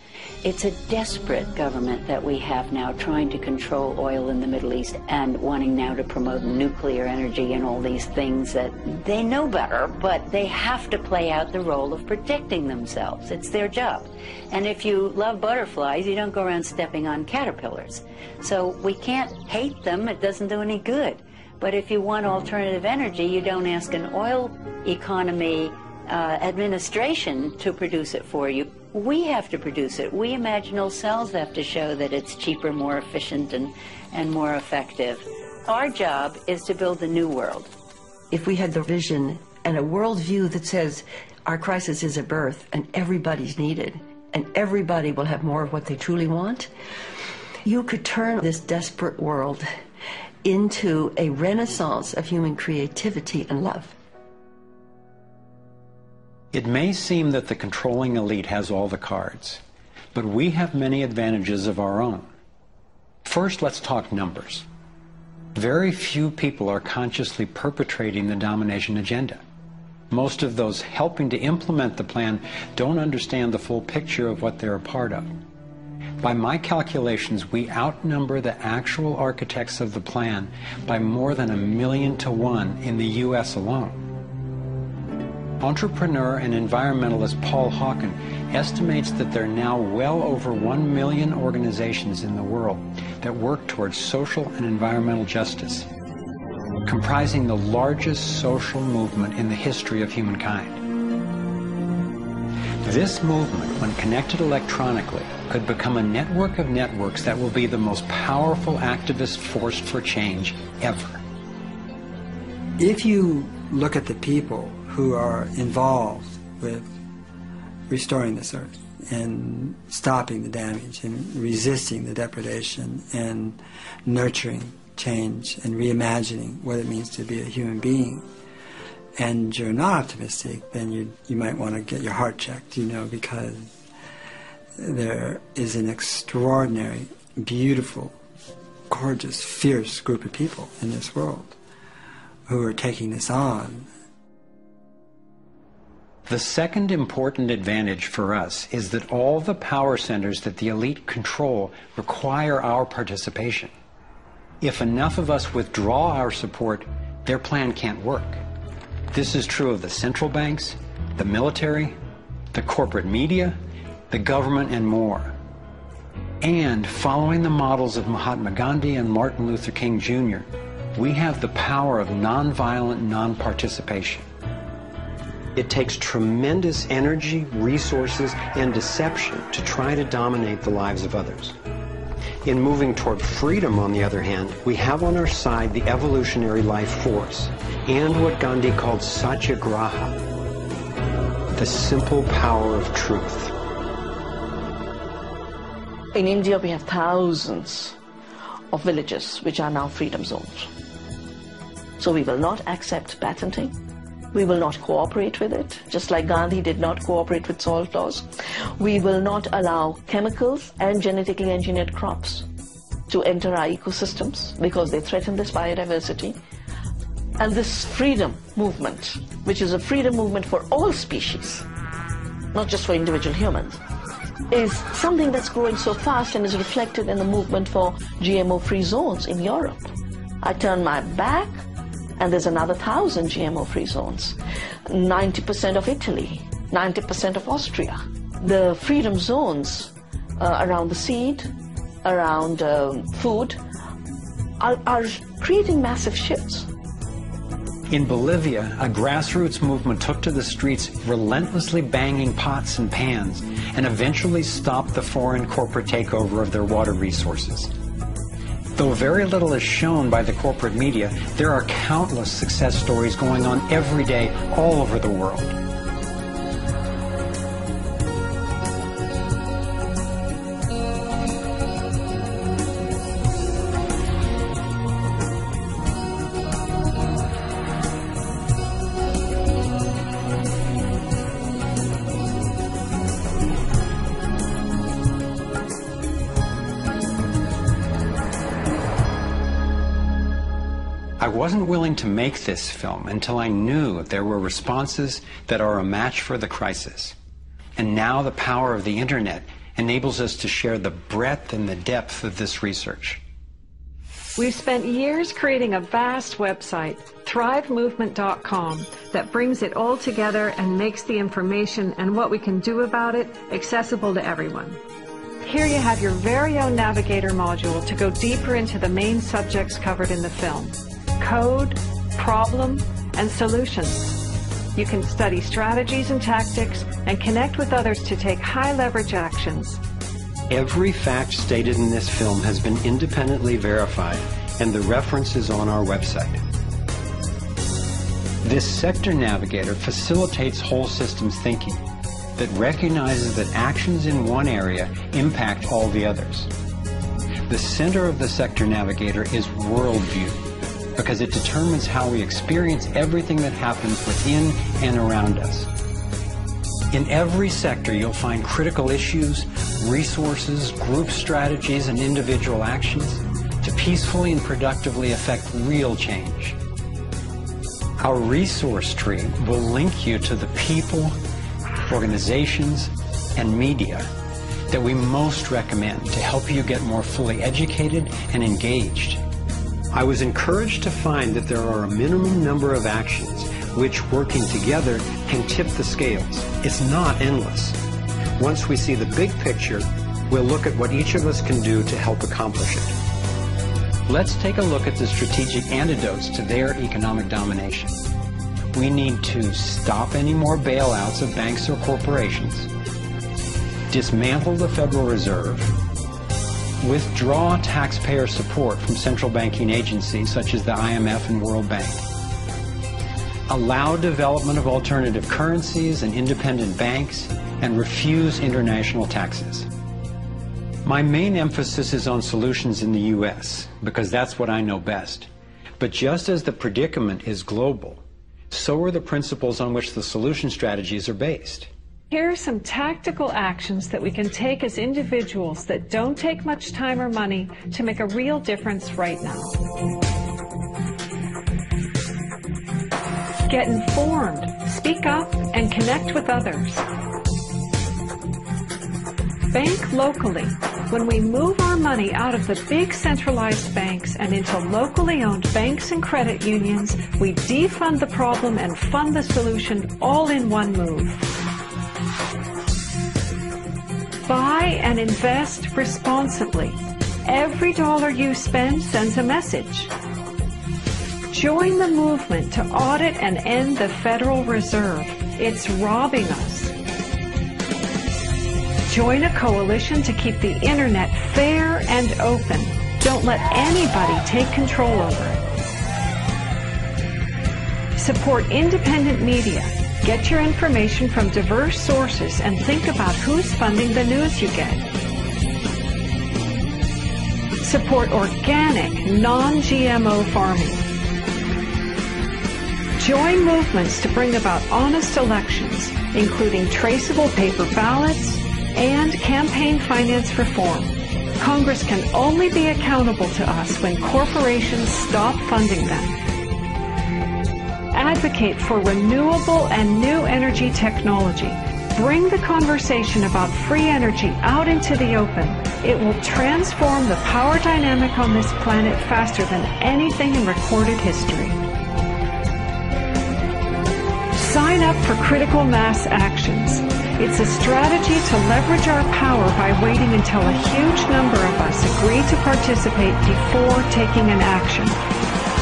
It's a desperate government that we have now trying to control oil in the Middle East and wanting now to promote nuclear energy and all these things that they know better, but they have to play out the role of protecting themselves. It's their job. And if you love butterflies, you don't go around stepping on caterpillars. So we can't hate them. It doesn't do any good. But if you want alternative energy, you don't ask an oil economy administration to produce it for you. We have to produce it. We imaginal cells have to show that it's cheaper, more efficient, and more effective. Our job is to build the new world. If we had the vision and a worldview that says our crisis is a birth and everybody's needed and everybody will have more of what they truly want, you could turn this desperate world into a renaissance of human creativity and love. It may seem that the controlling elite has all the cards, but we have many advantages of our own. First, let's talk numbers. Very few people are consciously perpetrating the domination agenda. Most of those helping to implement the plan don't understand the full picture of what they're a part of. By my calculations, we outnumber the actual architects of the plan by more than 1,000,000 to 1 in the U.S. alone. Entrepreneur and environmentalist Paul Hawken estimates that there are now well over 1 million organizations in the world that work towards social and environmental justice, comprising the largest social movement in the history of humankind. This movement, when connected electronically, could become a network of networks that will be the most powerful activist force for change ever. If you look at the people who are involved with restoring this earth and stopping the damage and resisting the depredation and nurturing change and reimagining what it means to be a human being, and you're not optimistic, then you might want to get your heart checked, because there is an extraordinary, beautiful, gorgeous, fierce group of people in this world who are taking this on. The second important advantage for us is that all the power centers that the elite control require our participation. If enough of us withdraw our support, their plan can't work. This is true of the central banks, the military, the corporate media, the government, and more. And following the models of Mahatma Gandhi and Martin Luther King Jr., we have the power of nonviolent non-participation. It takes tremendous energy, resources, and deception to try to dominate the lives of others. In moving toward freedom, on the other hand, we have on our side the evolutionary life force and what Gandhi called satyagraha, the simple power of truth. In India, we have thousands of villages which are now freedom zones. So we will not accept patenting. We will not cooperate with it, just like Gandhi did not cooperate with salt laws. We will not allow chemicals and genetically engineered crops to enter our ecosystems because they threaten this biodiversity. And this freedom movement, which is a freedom movement for all species, not just for individual humans, is something that's growing so fast and is reflected in the movement for GMO-free zones in Europe. I turn my back and there's another 1,000 GMO-free zones. 90% of Italy, 90% of Austria. The freedom zones around the seed, around food, are creating massive shifts. In Bolivia, a grassroots movement took to the streets, relentlessly banging pots and pans, and eventually stopped the foreign corporate takeover of their water resources. Though very little is shown by the corporate media, there are countless success stories going on every day all over the world. I wasn't willing to make this film until I knew there were responses that are a match for the crisis. And now the power of the internet enables us to share the breadth and the depth of this research. We've spent years creating a vast website, thrivemovement.com, that brings it all together and makes the information and what we can do about it accessible to everyone. Here you have your very own navigator module to go deeper into the main subjects covered in the film: code, problem, and solutions. You can study strategies and tactics and connect with others to take high-leverage actions. Every fact stated in this film has been independently verified, and the reference is on our website. This sector navigator facilitates whole systems thinking that recognizes that actions in one area impact all the others. The center of the sector navigator is worldview, because it determines how we experience everything that happens within and around us. In every sector, you'll find critical issues, resources, group strategies, and individual actions to peacefully and productively affect real change. Our resource tree will link you to the people, organizations, and media that we most recommend to help you get more fully educated and engaged. I was encouraged to find that there are a minimum number of actions which, working together, can tip the scales. It's not endless. Once we see the big picture, we'll look at what each of us can do to help accomplish it. Let's take a look at the strategic antidotes to their economic domination. We need to stop any more bailouts of banks or corporations, dismantle the Federal Reserve, withdraw taxpayer support from central banking agencies such as the IMF and World Bank, allow development of alternative currencies and independent banks, and refuse international taxes. My main emphasis is on solutions in the U.S., because that's what I know best. But just as the predicament is global, so are the principles on which the solution strategies are based. Here are some tactical actions that we can take as individuals that don't take much time or money to make a real difference right now. Get informed, speak up, and connect with others. Bank locally. When we move our money out of the big centralized banks and into locally owned banks and credit unions, we defund the problem and fund the solution all in one move. Buy and invest responsibly. Every dollar you spend sends a message. Join the movement to audit and end the Federal Reserve. It's robbing us. Join a coalition to keep the internet fair and open. Don't let anybody take control over it. Support independent media. Get your information from diverse sources and think about who's funding the news you get. Support organic, non-GMO farming. Join movements to bring about honest elections, including traceable paper ballots and campaign finance reform. Congress can only be accountable to us when corporations stop funding them. Advocate for renewable and new energy technology. Bring the conversation about free energy out into the open. It will transform the power dynamic on this planet faster than anything in recorded history. Sign up for critical mass actions. It's a strategy to leverage our power by waiting until a huge number of us agree to participate before taking an action.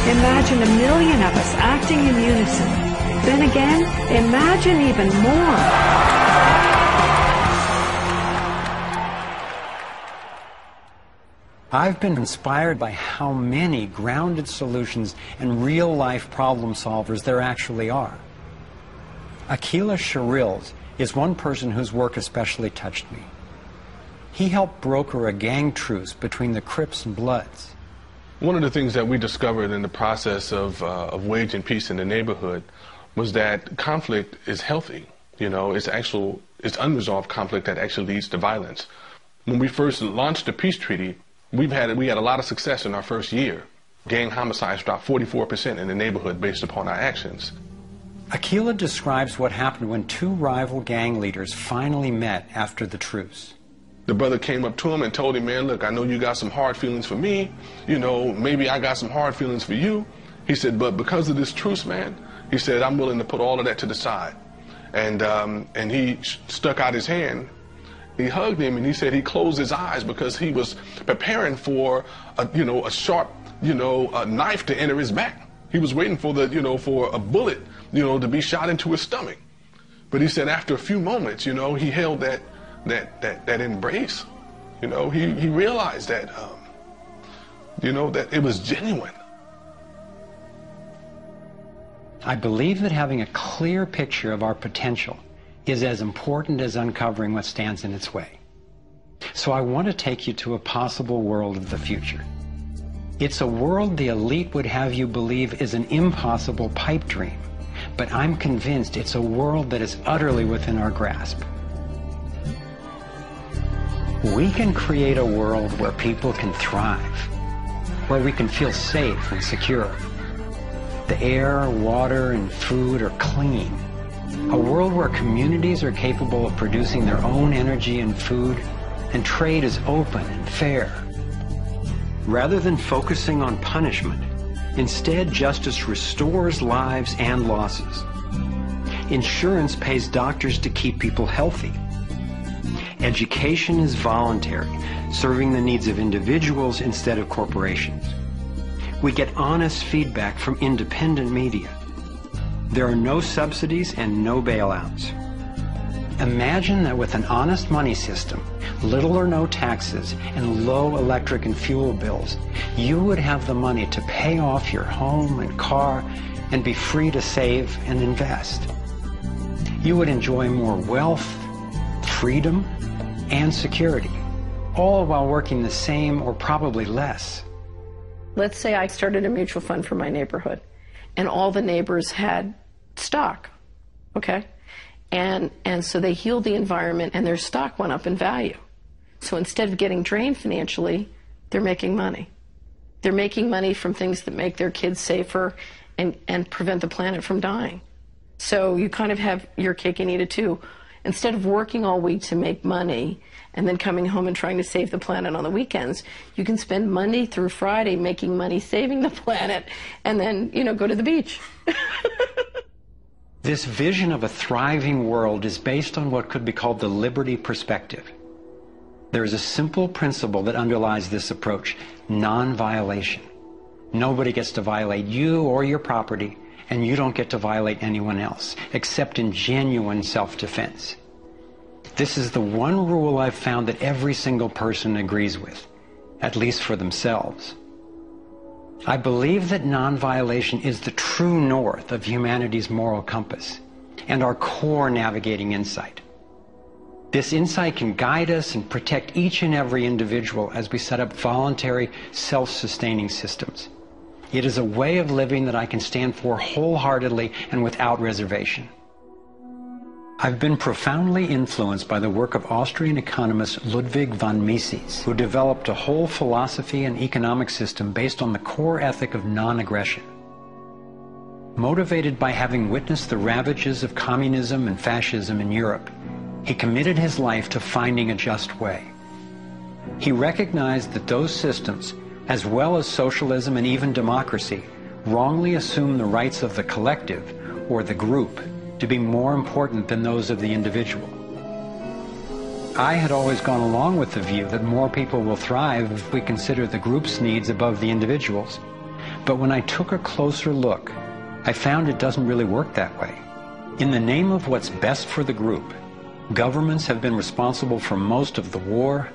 Imagine 1 million of us acting in unison. Then again, imagine even more. I've been inspired by how many grounded solutions and real-life problem solvers there actually are. Akila Sherrills is one person whose work especially touched me. He helped broker a gang truce between the Crips and Bloods. One of the things that we discovered in the process of waging peace in the neighborhood was that conflict is healthy. You know, it's unresolved conflict that actually leads to violence. When we first launched the peace treaty, we had a lot of success in our first year. Gang homicides dropped 44% in the neighborhood based upon our actions. Akila describes what happened when two rival gang leaders finally met after the truce. The brother came up to him and told him, man, look, I know you got some hard feelings for me. You know, maybe I got some hard feelings for you. He said, but because of this truce, man, he said, I'm willing to put all of that to the side. And he stuck out his hand. He hugged him and he said he closed his eyes because he was preparing for a sharp, knife to enter his back. He was waiting for for a bullet to be shot into his stomach. But he said after a few moments, he held that embrace. He realized that, that it was genuine. I believe that having a clear picture of our potential is as important as uncovering what stands in its way. So I want to take you to a possible world of the future. It's a world the elite would have you believe is an impossible pipe dream, but I'm convinced it's a world that is utterly within our grasp. We can create a world where people can thrive, where we can feel safe and secure. The air, water, and food are clean. A world where communities are capable of producing their own energy and food, and trade is open and fair. Rather than focusing on punishment, instead justice restores lives and losses. Insurance pays doctors to keep people healthy. Education is voluntary, serving the needs of individuals instead of corporations. We get honest feedback from independent media. There are no subsidies and no bailouts. Imagine that with an honest money system, little or no taxes, and low electric and fuel bills, you would have the money to pay off your home and car and be free to save and invest. You would enjoy more wealth, freedom, and security, all while working the same or probably less. Let's say I started a mutual fund for my neighborhood, and all the neighbors had stock, okay? And so they healed the environment, and their stock went up in value. So instead of getting drained financially, they're making money. They're making money from things that make their kids safer and prevent the planet from dying. So you kind of have your cake and eat it too. Instead of working all week to make money and then coming home and trying to save the planet on the weekends, you can spend Monday through Friday making money saving the planet and then, go to the beach. This vision of a thriving world is based on what could be called the liberty perspective. There is a simple principle that underlies this approach: non-violation. Nobody gets to violate you or your property, and you don't get to violate anyone else, except in genuine self-defense. This is the one rule I've found that every single person agrees with, at least for themselves. I believe that non-violation is the true north of humanity's moral compass and our core navigating insight. This insight can guide us and protect each and every individual as we set up voluntary, self-sustaining systems. It is a way of living that I can stand for wholeheartedly and without reservation. I've been profoundly influenced by the work of Austrian economist Ludwig von Mises, who developed a whole philosophy and economic system based on the core ethic of non-aggression. Motivated by having witnessed the ravages of communism and fascism in Europe, he committed his life to finding a just way. He recognized that those systems, as well as socialism and even democracy, wrongly assume the rights of the collective, or the group, to be more important than those of the individual. I had always gone along with the view that more people will thrive if we consider the group's needs above the individual's. But when I took a closer look, I found it doesn't really work that way. In the name of what's best for the group, governments have been responsible for most of the war,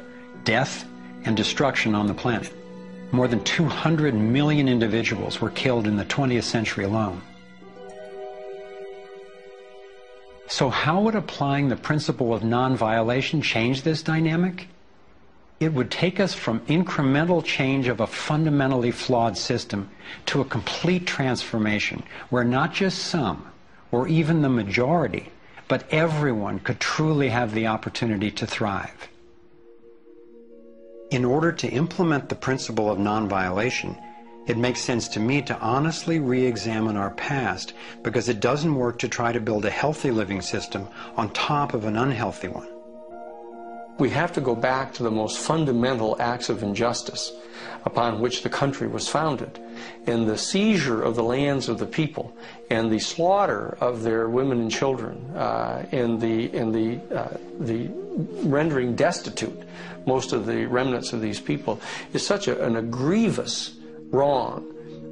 death, and destruction on the planet. More than 200 million individuals were killed in the 20th century alone. So how would applying the principle of non-violation change this dynamic? It would take us from incremental change of a fundamentally flawed system to a complete transformation where not just some, or even the majority, but everyone could truly have the opportunity to thrive. In order to implement the principle of non-violation, it makes sense to me to honestly re-examine our past, because it doesn't work to try to build a healthy living system on top of an unhealthy one. We have to go back to the most fundamental acts of injustice upon which the country was founded, and the seizure of the lands of the people, and the slaughter of their women and children, and the rendering destitute most of the remnants of these people, is such a grievous wrong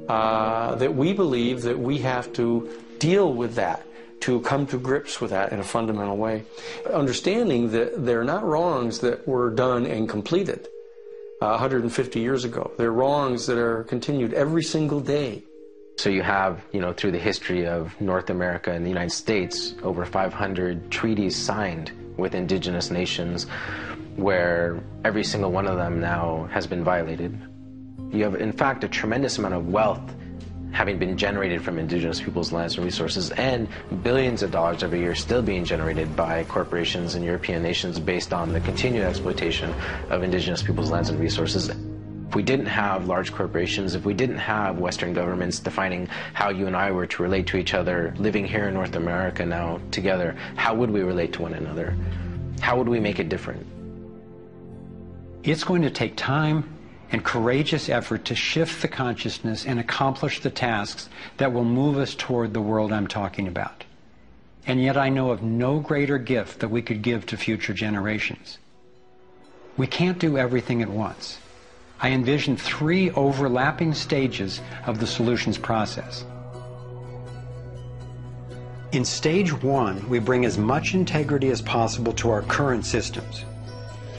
that we believe that we have to deal with that, to come to grips with that in a fundamental way. Understanding that they're not wrongs that were done and completed 150 years ago. They're wrongs that are continued every single day. So you have, through the history of North America and the United States, over 500 treaties signed with indigenous nations where every single one of them now has been violated. You have, in fact, a tremendous amount of wealth having been generated from indigenous peoples' lands and resources, and billions of dollars every year still being generated by corporations and European nations based on the continued exploitation of indigenous peoples' lands and resources. If we didn't have large corporations, if we didn't have Western governments defining how you and I were to relate to each other, living here in North America now together, how would we relate to one another? How would we make it different? It's going to take time and courageous effort to shift the consciousness and accomplish the tasks that will move us toward the world I'm talking about. And yet I know of no greater gift that we could give to future generations. We can't do everything at once. I envision 3 overlapping stages of the solutions process. In stage 1, we bring as much integrity as possible to our current systems.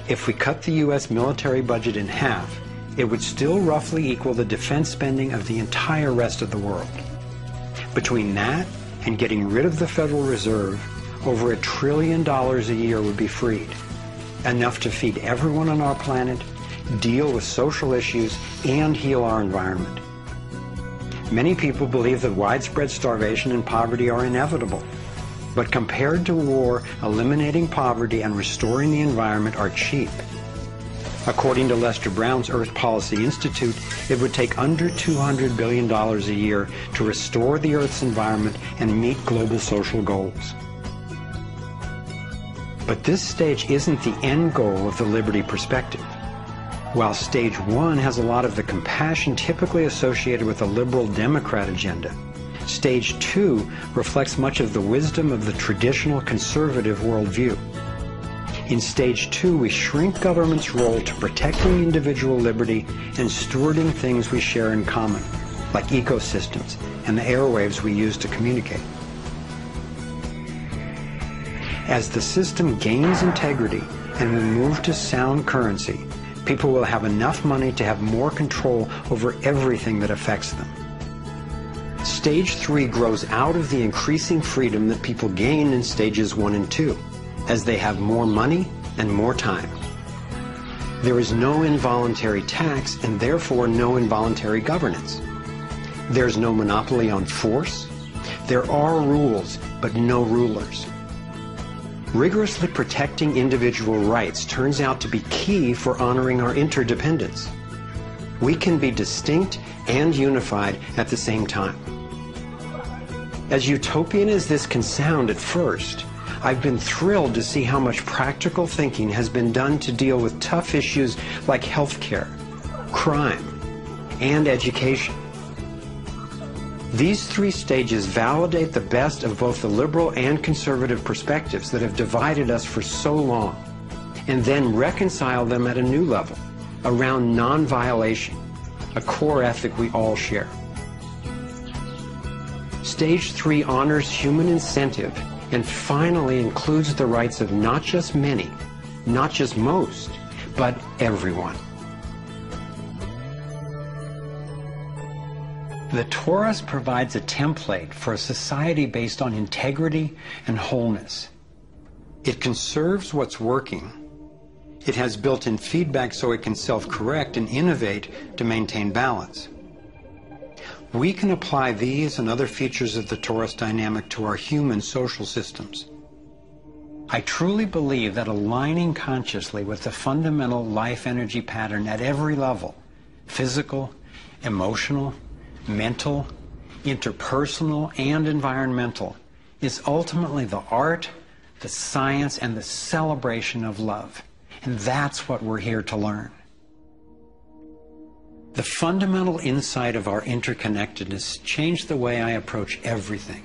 If we cut the U.S. military budget in half, it would still roughly equal the defense spending of the entire rest of the world. Between that and getting rid of the Federal Reserve, over $1 trillion a year would be freed, enough to feed everyone on our planet, deal with social issues, and heal our environment. Many people believe that widespread starvation and poverty are inevitable, but compared to war, eliminating poverty and restoring the environment are cheap. According to Lester Brown's Earth Policy Institute, it would take under $200 billion a year to restore the Earth's environment and meet global social goals. But this stage isn't the end goal of the liberty perspective. While stage 1 has a lot of the compassion typically associated with a liberal Democrat agenda, stage 2 reflects much of the wisdom of the traditional conservative worldview. In stage 2, we shrink government's role to protecting individual liberty and stewarding things we share in common, like ecosystems and the airwaves we use to communicate. As the system gains integrity and we move to sound currency, people will have enough money to have more control over everything that affects them. Stage 3 grows out of the increasing freedom that people gain in stages 1 and 2, as they have more money and more time. There is no involuntary tax and therefore no involuntary governance. There's no monopoly on force. There are rules, but no rulers. Rigorously protecting individual rights turns out to be key for honoring our interdependence. We can be distinct and unified at the same time. As utopian as this can sound at first, I've been thrilled to see how much practical thinking has been done to deal with tough issues like healthcare, crime, and education. These 3 stages validate the best of both the liberal and conservative perspectives that have divided us for so long, and then reconcile them at a new level, around non-violation, a core ethic we all share. Stage 3 honors human incentive and finally includes the rights of not just many, not just most, but everyone. The Torus provides a template for a society based on integrity and wholeness. It conserves what's working. It has built-in feedback so it can self-correct and innovate to maintain balance. We can apply these and other features of the Torus dynamic to our human social systems. I truly believe that aligning consciously with the fundamental life energy pattern at every level, physical, emotional, mental, interpersonal, and environmental, is ultimately the art, the science, and the celebration of love. And that's what we're here to learn. The fundamental insight of our interconnectedness changed the way I approach everything.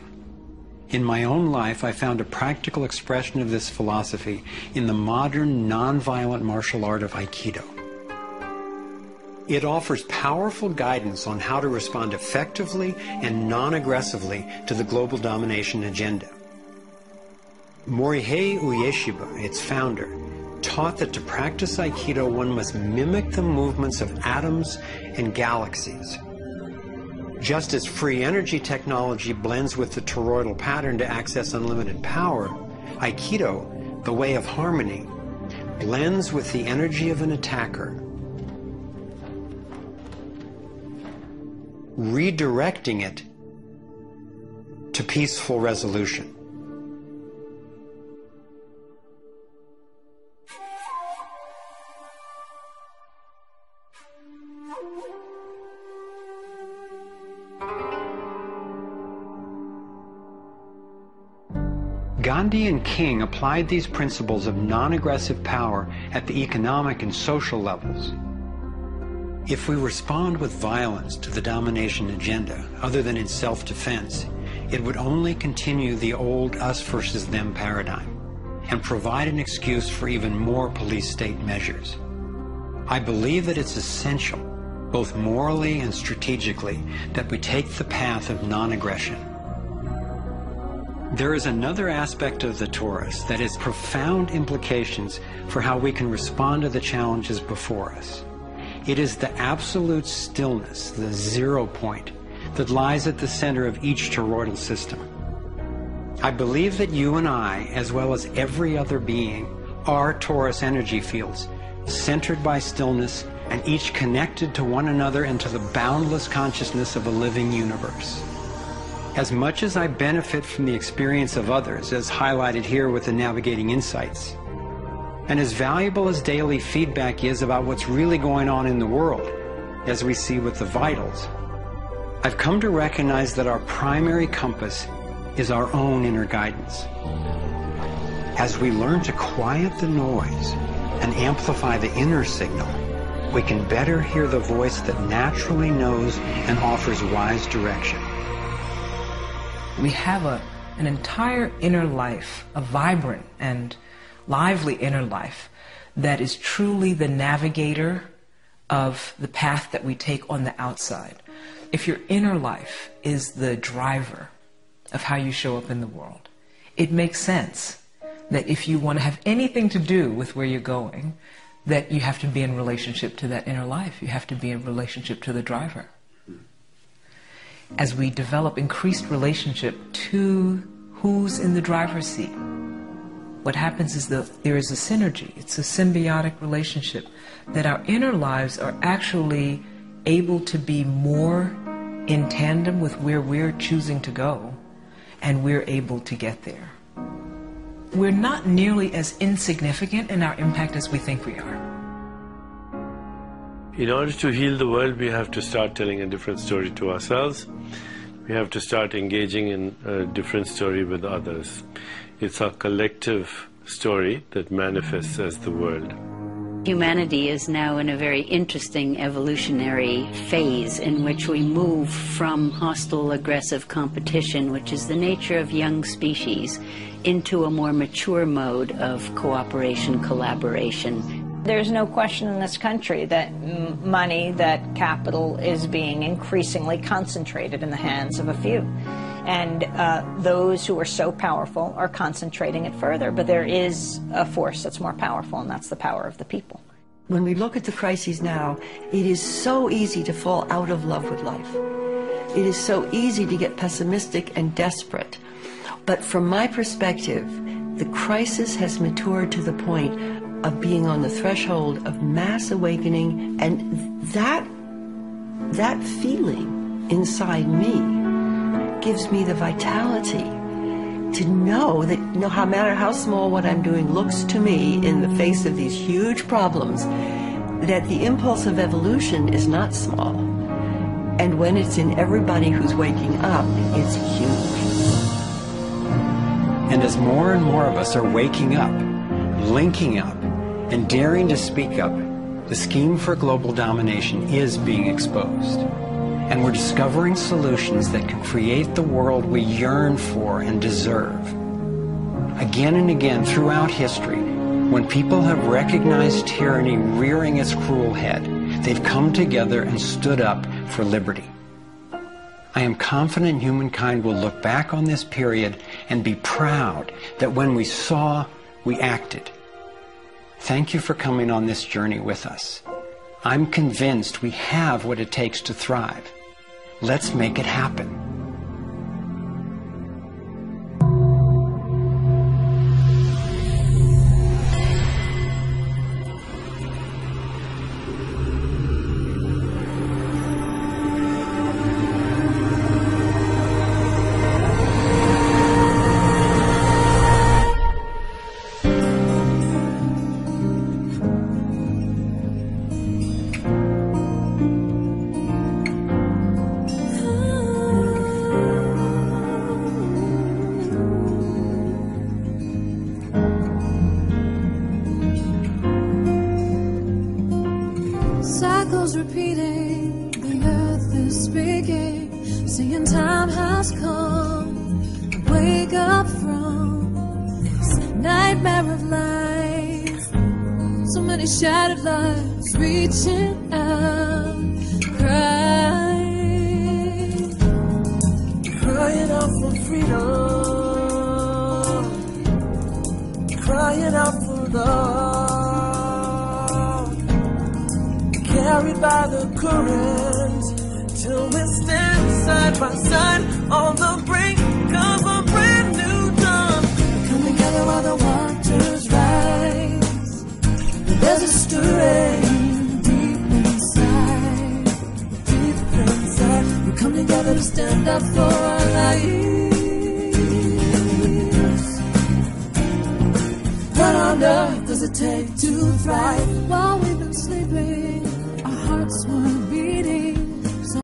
In my own life, I found a practical expression of this philosophy in the modern, non-violent martial art of Aikido. It offers powerful guidance on how to respond effectively and non-aggressively to the global domination agenda. Morihei Ueshiba, its founder, taught that to practice Aikido one must mimic the movements of atoms and galaxies. Just as free energy technology blends with the toroidal pattern to access unlimited power, Aikido, the way of harmony, blends with the energy of an attacker, redirecting it to peaceful resolution. Gandhi and King applied these principles of non-aggressive power at the economic and social levels. If we respond with violence to the domination agenda, other than in self-defense, it would only continue the old us versus them paradigm and provide an excuse for even more police state measures. I believe that it's essential, both morally and strategically, that we take the path of non-aggression. There is another aspect of the Taurus that has profound implications for how we can respond to the challenges before us. It is the absolute stillness, the 0 point, that lies at the center of each toroidal system. I believe that you and I, as well as every other being, are Taurus energy fields, centered by stillness and each connected to one another and to the boundless consciousness of a living universe. As much as I benefit from the experience of others, as highlighted here with the Navigating Insights, and as valuable as daily feedback is about what's really going on in the world, as we see with the vitals, I've come to recognize that our primary compass is our own inner guidance. As we learn to quiet the noise and amplify the inner signal, we can better hear the voice that naturally knows and offers wise direction. We have an entire inner life, a vibrant and lively inner life that is truly the navigator of the path that we take on the outside. If your inner life is the driver of how you show up in the world, it makes sense that if you want to have anything to do with where you're going, that you have to be in relationship to that inner life. You have to be in relationship to the driver. As we develop increased relationship to who's in the driver's seat, what happens is that there is a synergy. It's a symbiotic relationship that our inner lives are actually able to be more in tandem with where we're choosing to go, and we're able to get there. We're not nearly as insignificant in our impact as we think we are. In order to heal the world, we have to start telling a different story to ourselves. We have to start engaging in a different story with others. It's our collective story that manifests as the world. Humanity is now in a very interesting evolutionary phase in which we move from hostile, aggressive competition, which is the nature of young species, into a more mature mode of cooperation, collaboration. There's no question in this country that money, that capital is being increasingly concentrated in the hands of a few. And those who are so powerful are concentrating it further. But there is a force that's more powerful, and that's the power of the people. When we look at the crises now, it is so easy to fall out of love with life. It is so easy to get pessimistic and desperate. But from my perspective, the crisis has matured to the point of being on the threshold of mass awakening, and that feeling inside me gives me the vitality to know that no matter how small what I'm doing looks to me in the face of these huge problems, that the impulse of evolution is not small. And when it's in everybody who's waking up, it's huge. And as more and more of us are waking up, linking up, and daring to speak up, the scheme for global domination is being exposed. And we're discovering solutions that can create the world we yearn for and deserve. Again and again throughout history, when people have recognized tyranny rearing its cruel head, They've come together and stood up for liberty. I am confident humankind will look back on this period and be proud that when we saw, we acted. Thank you for coming on this journey with us. I'm convinced we have what it takes to thrive. Let's make it happen. Cycles repeating, the earth is speaking, saying time has come to wake up from this nightmare of life. So many shattered lives reaching out, crying out for freedom, crying out for love. Carried by the current, till we stand side by side on the brink of a brand new dawn. We come together while the waters rise. There's a stirring deep inside. We come together to stand up for our lives. What on earth does it take to thrive? While we've been sleeping, our hearts were